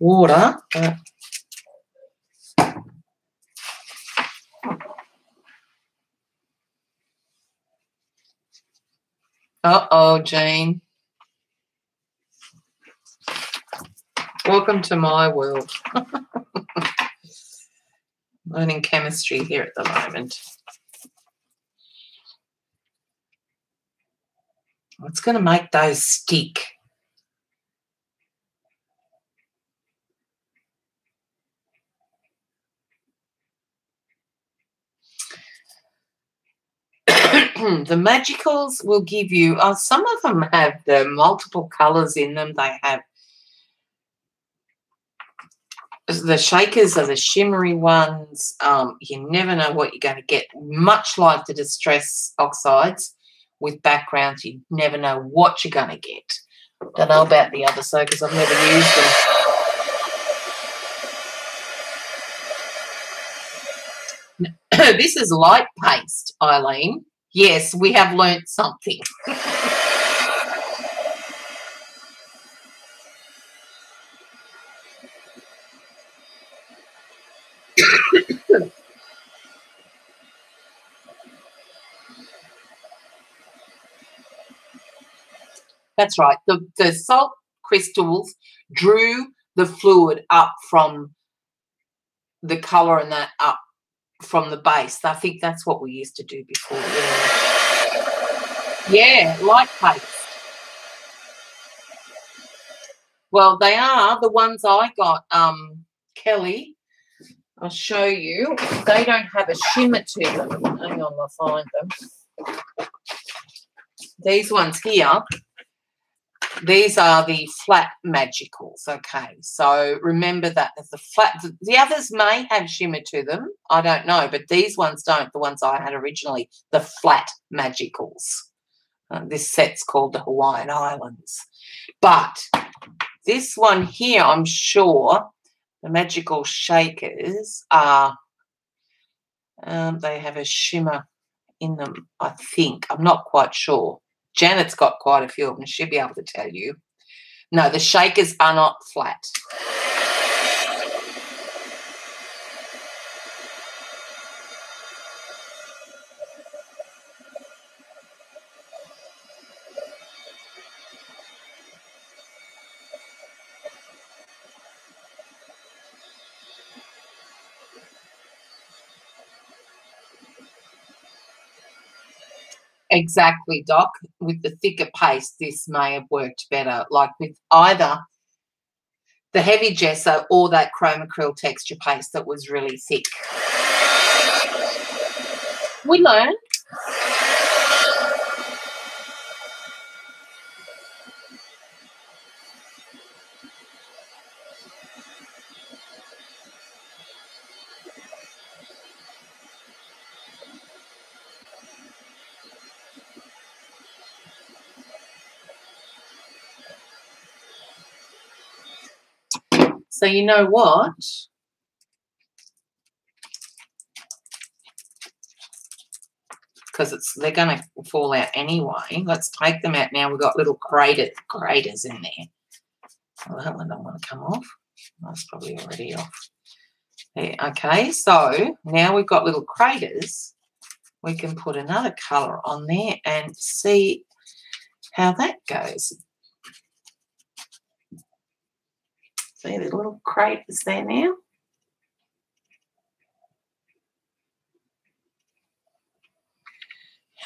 Speaker 1: water. But uh-oh, Jean. Welcome to my world. Learning chemistry here at the moment. It's going to make those stick. The magicals will give you, some of them have the multiple colours in them. They have, the shakers are the shimmery ones. You never know what you're going to get. Much like the distress oxides with backgrounds, you never know what you're going to get. Don't know about the other soakers. I've never used them. This is light paste, Eileen. Yes, we have learnt something. That's right. The salt crystals drew the fluid up from the colour and that up from the base. I think that's what we used to do before. Yeah, light paste. Well, they are the ones I got, Kelly. I'll show you. They don't have a shimmer to them. Hang on, I'll find them. These ones here, these are the flat magicals, okay? So remember that the flat, the others may have shimmer to them. I don't know, but these ones don't, the ones I had originally, the flat magicals. This set's called the Hawaiian Islands. But this one here, I'm sure, the magical shakers are, they have a shimmer in them, I think. I'm not quite sure. Janet's got quite a few of them. She'll be able to tell you. No, the shakers are not flat. Exactly, Doc. With the thicker paste, this may have worked better, like with either the heavy gesso or that chroma acryl texture paste that was really thick. We learn. So you know what? Because they're going to fall out anyway. Let's take them out now. We've got little craters in there. Well, that one don't want to come off. That's probably already off. There. Okay, so now we've got little craters. We can put another colour on there and see how that goes. See the little craters there now?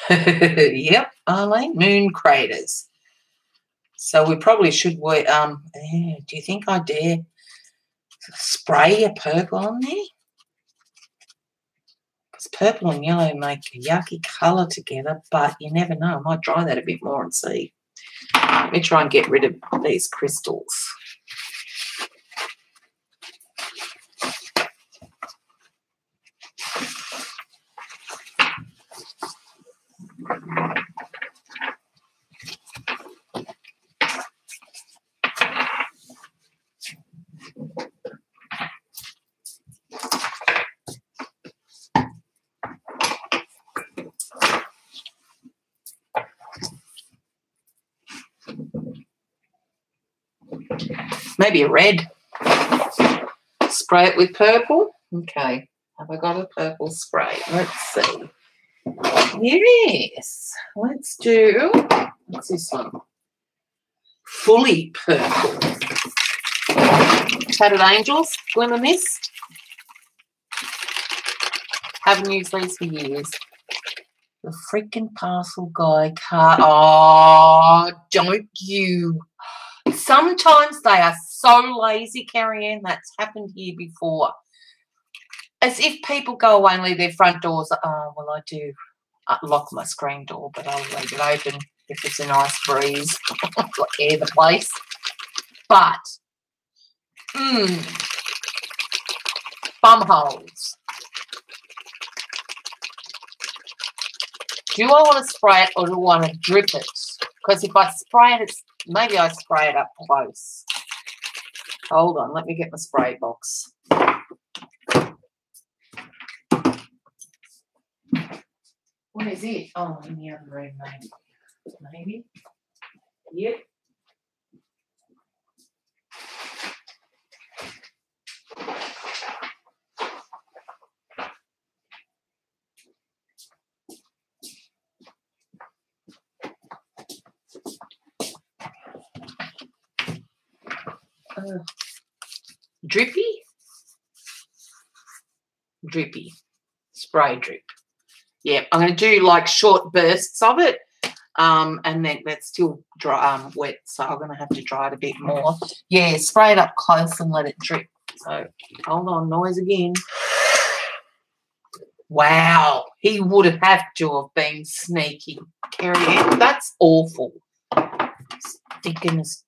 Speaker 1: Yep, Eileen, moon craters. So we probably should wait. Do you think I dare spray a purple on there? Because purple and yellow make a yucky colour together, but you never know. I might dry that a bit more and see. Let me try and get rid of these crystals. Maybe a red. Spray it with purple. Okay. Have I got a purple spray? Let's see. Yes. Let's do, what's this one? Fully purple. Tattered Angels, Glimmer Mist. Haven't used these for years. The freaking parcel guy card. Oh, don't you. Sometimes they are so lazy, Carrie Ann. That's happened here before. As if people go away and leave their front doors. Oh, well, I do lock my screen door, but I'll leave it open if it's a nice breeze. Air the place. But, bum holes. Do I want to spray it or do I want to drip it? Because if I spray it, maybe I spray it up close. Hold on, let me get my spray box. What is it? Oh, in the other room, maybe. Maybe. Yep. Drippy? Drippy. Spray drip. Yeah, I'm going to do like short bursts of it. And then that's still dry, wet, so I'm going to have to dry it a bit more. Yeah, spray it up close and let it drip. So, hold on, noise again. Wow, he would have to have been sneaky. Carrie Ann, that's awful. Stinkiness.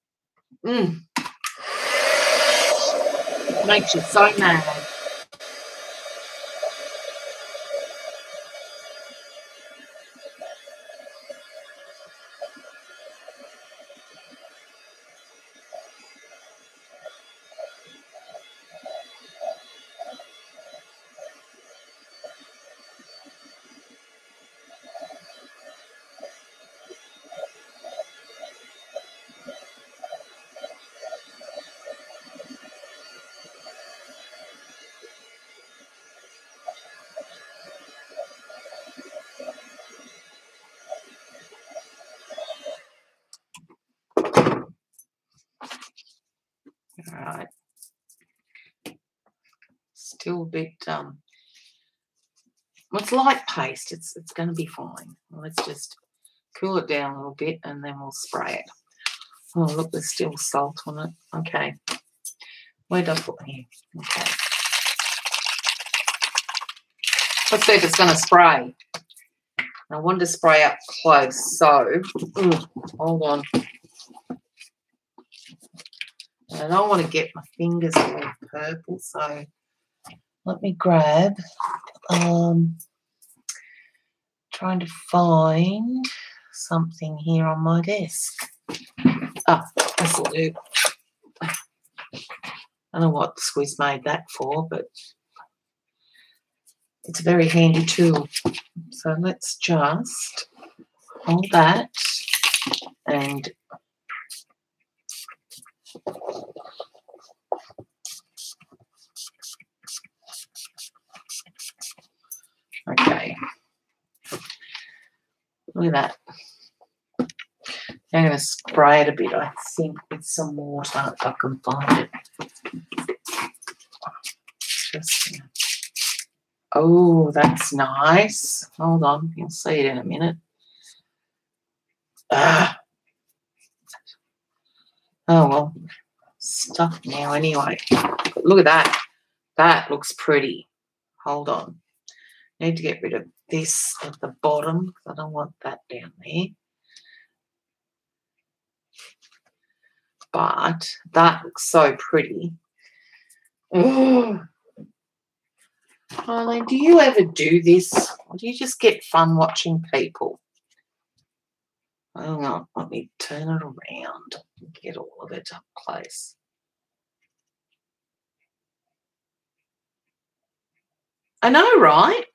Speaker 1: Makes you so mad. All right. Still a bit, it's light paste. It's going to be fine. Let's just cool it down a little bit and then we'll spray it. Oh, look, there's still salt on it. Okay. Where did I put here? Okay. Let's see if it's going to spray. I wanted to spray up close, so hold on. I don't want to get my fingers all purple, so let me grab, trying to find something here on my desk. Oh, this will do. I don't know what Squiz made that for, but it's a very handy tool. So let's just hold that and okay. Look at that. I'm going to spray it a bit, I think, with some water if I can find it. Just, oh, that's nice. Hold on, you'll see it in a minute. Oh, well, stuff now anyway. But look at that. That looks pretty. Hold on. Need to get rid of this at the bottom. I don't want that down there. But that looks so pretty. Oh, Eileen, do you ever do this? Or do you just get fun watching people? Hang on, let me turn it around and get all of it up close. I know, right?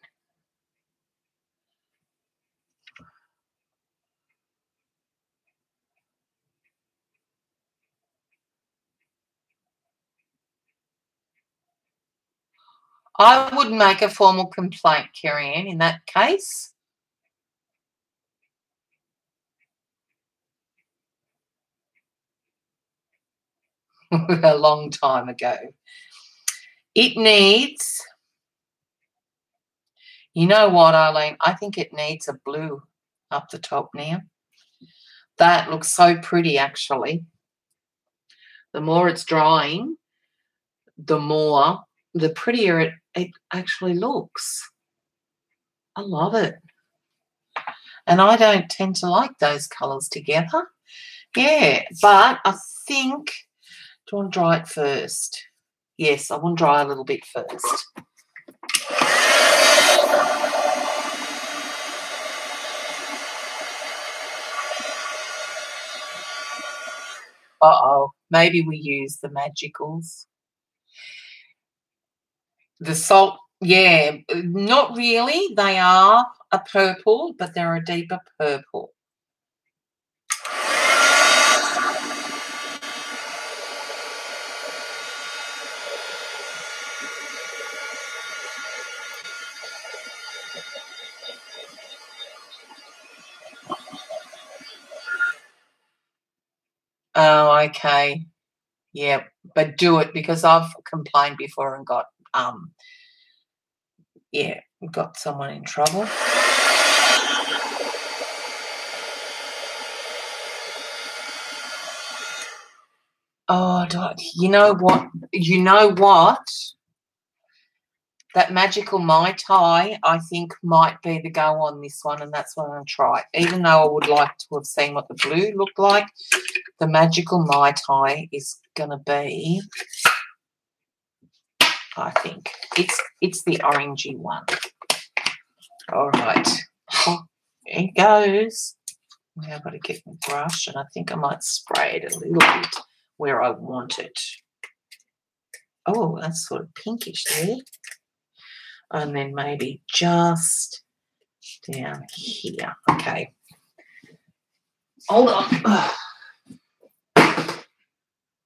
Speaker 1: I would make a formal complaint, Kerry Ann, in that case. A long time ago. It needs, you know what, Eileen? I think it needs a blue up the top now. That looks so pretty, actually. The more it's drying, the prettier it actually looks. I love it. And I don't tend to like those colours together. Yeah, but I think, do I want to dry it first? Yes, I want to dry a little bit first. Uh-oh, maybe we use the magicals. The salt, yeah, not really. They are a purple, but they're a deeper purple. Oh, okay. Yeah, but do it, because I've complained before and got got someone in trouble. Oh, you know what? You know what? That magical Mai Tai, I think, might be the go on this one, and that's what I'm going to try. Even though I would like to have seen what the blue looked like, the magical Mai Tai is going to be, I think, it's the orangey one. All right. Oh, there it goes. Now I've got to get my brush, and I think I might spray it a little bit where I want it. Oh, that's sort of pinkish there. And then maybe just down here. Okay. Hold on.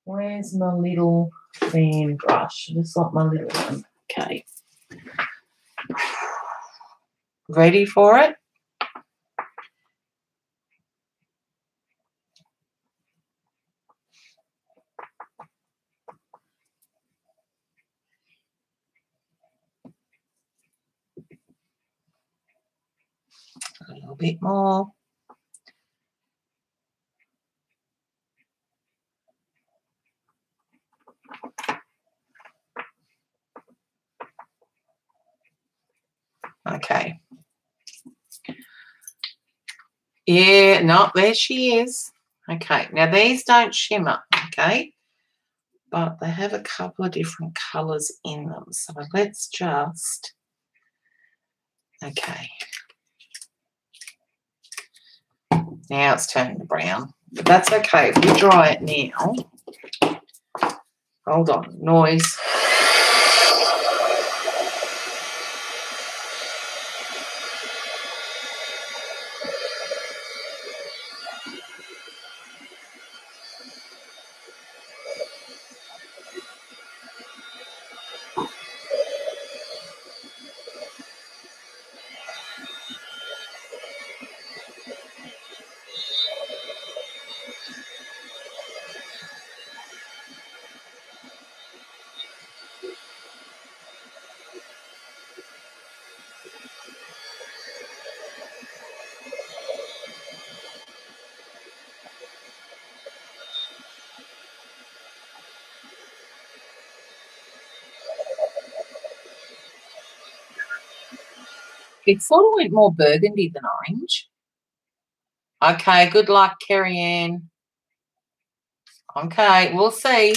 Speaker 1: Where's my little fan brush? I just want my little one. Okay. Ready for it? A little bit more. Okay. Yeah, no, there she is. Okay, now these don't shimmer, okay, but they have a couple of different colours in them. So let's just, okay. Now it's turning to brown, but that's okay. If we dry it now, hold on, noise. It sort of went more burgundy than orange. Okay, good luck, Kerry Ann. Okay, we'll see.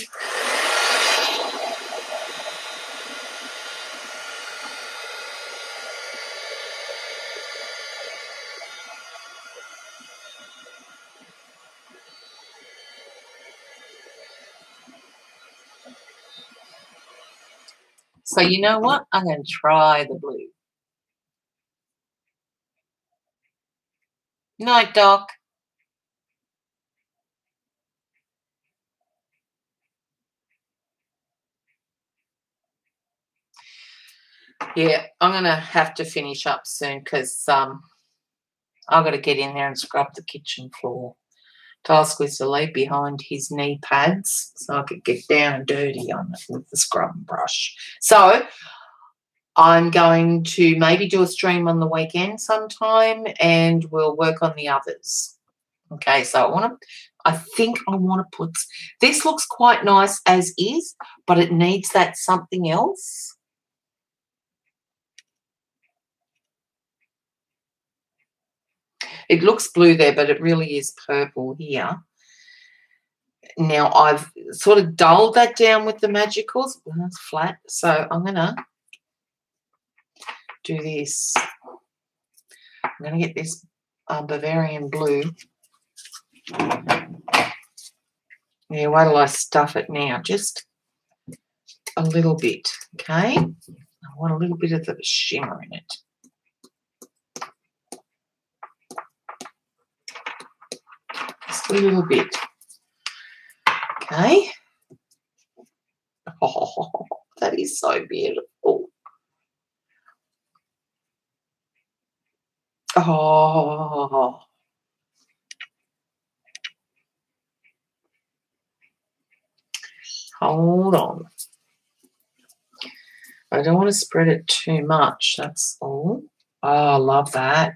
Speaker 1: So you know what? I'm going to try the blue. Night, Doc. Yeah, I'm going to have to finish up soon because I've got to get in there and scrub the kitchen floor. Task was to leave behind his knee pads so I could get down and dirty on it with the scrub brush. So I'm going to maybe do a stream on the weekend sometime and we'll work on the others. Okay, so I think I want to put, this looks quite nice as is, but it needs that something else. It looks blue there, but it really is purple here. Now, I've sort of dulled that down with the magicals. Well, it's flat, so I'm going to do this. I'm going to get this Bavarian blue. Yeah, wait till I stuff it now. Just a little bit, okay? I want a little bit of the shimmer in it. Just a little bit. Okay. Oh, that is so beautiful. Oh. Hold on. I don't want to spread it too much, that's all. Oh, I love that. I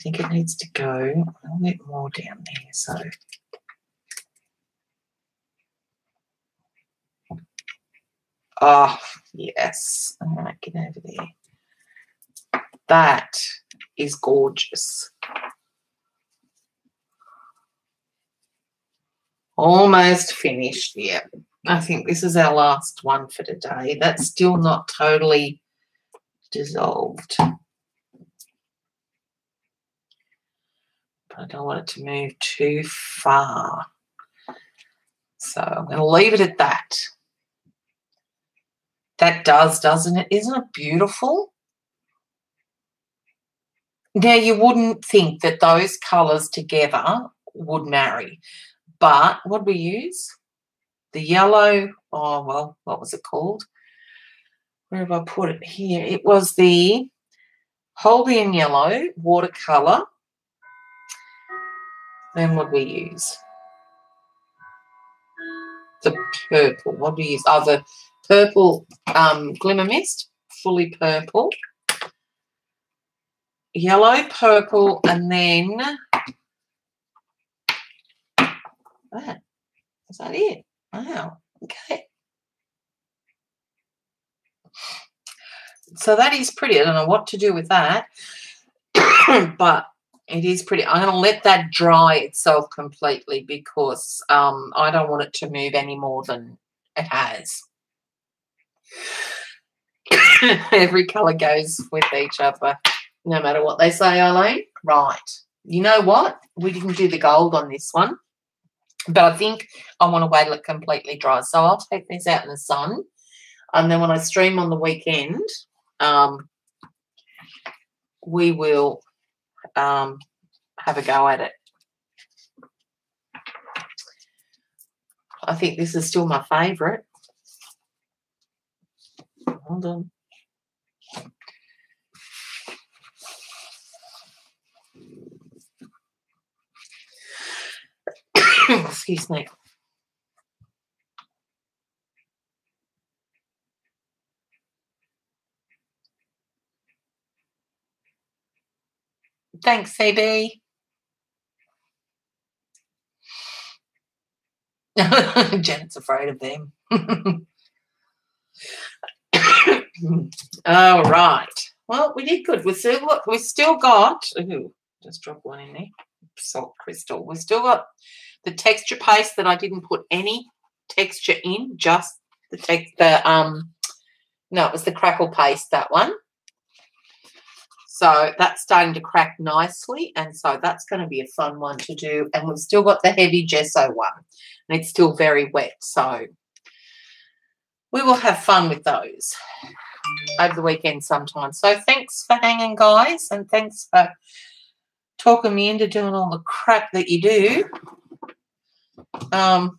Speaker 1: think it needs to go a little bit more down there, so. Oh, yes. All right, get over there. That is gorgeous. Almost finished, yeah. I think this is our last one for today. That's still not totally dissolved. But I don't want it to move too far. So I'm going to leave it at that. That does, doesn't it? Isn't it beautiful? Now, you wouldn't think that those colours together would marry. But what did we use? The yellow, oh, well, what was it called? Where have I put it? Here. It was the Holbein yellow watercolour. Then what did we use? The purple. What did we use? Oh, the purple Glimmer Mist, fully purple. Yellow, purple, and then that. Is that it? Wow. Okay. So that is pretty. I don't know what to do with that, but it is pretty. I'm going to let that dry itself completely because I don't want it to move any more than it has. Every colour goes with each other, no matter what they say, Eileen. Right. You know what? We didn't do the gold on this one, but I think I want to wait till it completely dries. So I'll take this out in the sun, and then when I stream on the weekend, we will have a go at it. I think this is still my favourite. Hold on. Excuse me. Thanks, CB. Janet's afraid of them. All right. Well, we did good. We've still got. Ooh, just drop one in there. Salt crystal. We've still got the texture paste that I didn't put any texture in. Just no, it was the crackle paste, that one. So that's starting to crack nicely, and so that's going to be a fun one to do. And we've still got the heavy gesso one, and it's still very wet, so we will have fun with those over the weekend sometime. So thanks for hanging, guys, and thanks for talking me into doing all the crap that you do. And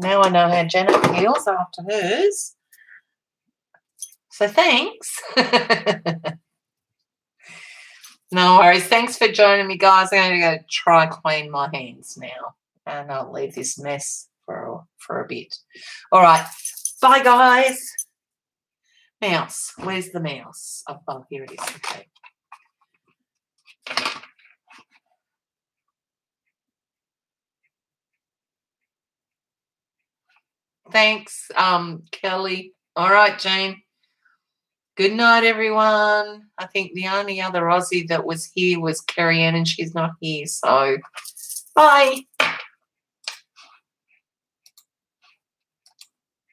Speaker 1: now I know how Janet feels after hers. So thanks. No worries. Thanks for joining me, guys. I'm going to go try clean my hands now. And I'll leave this mess for a bit. All right. Bye, guys. Mouse. Where's the mouse? Oh, here it is. Okay. Thanks, Kelly. All right, Jane. Good night, everyone. I think the only other Aussie that was here was Kerry Ann, and she's not here. So, bye.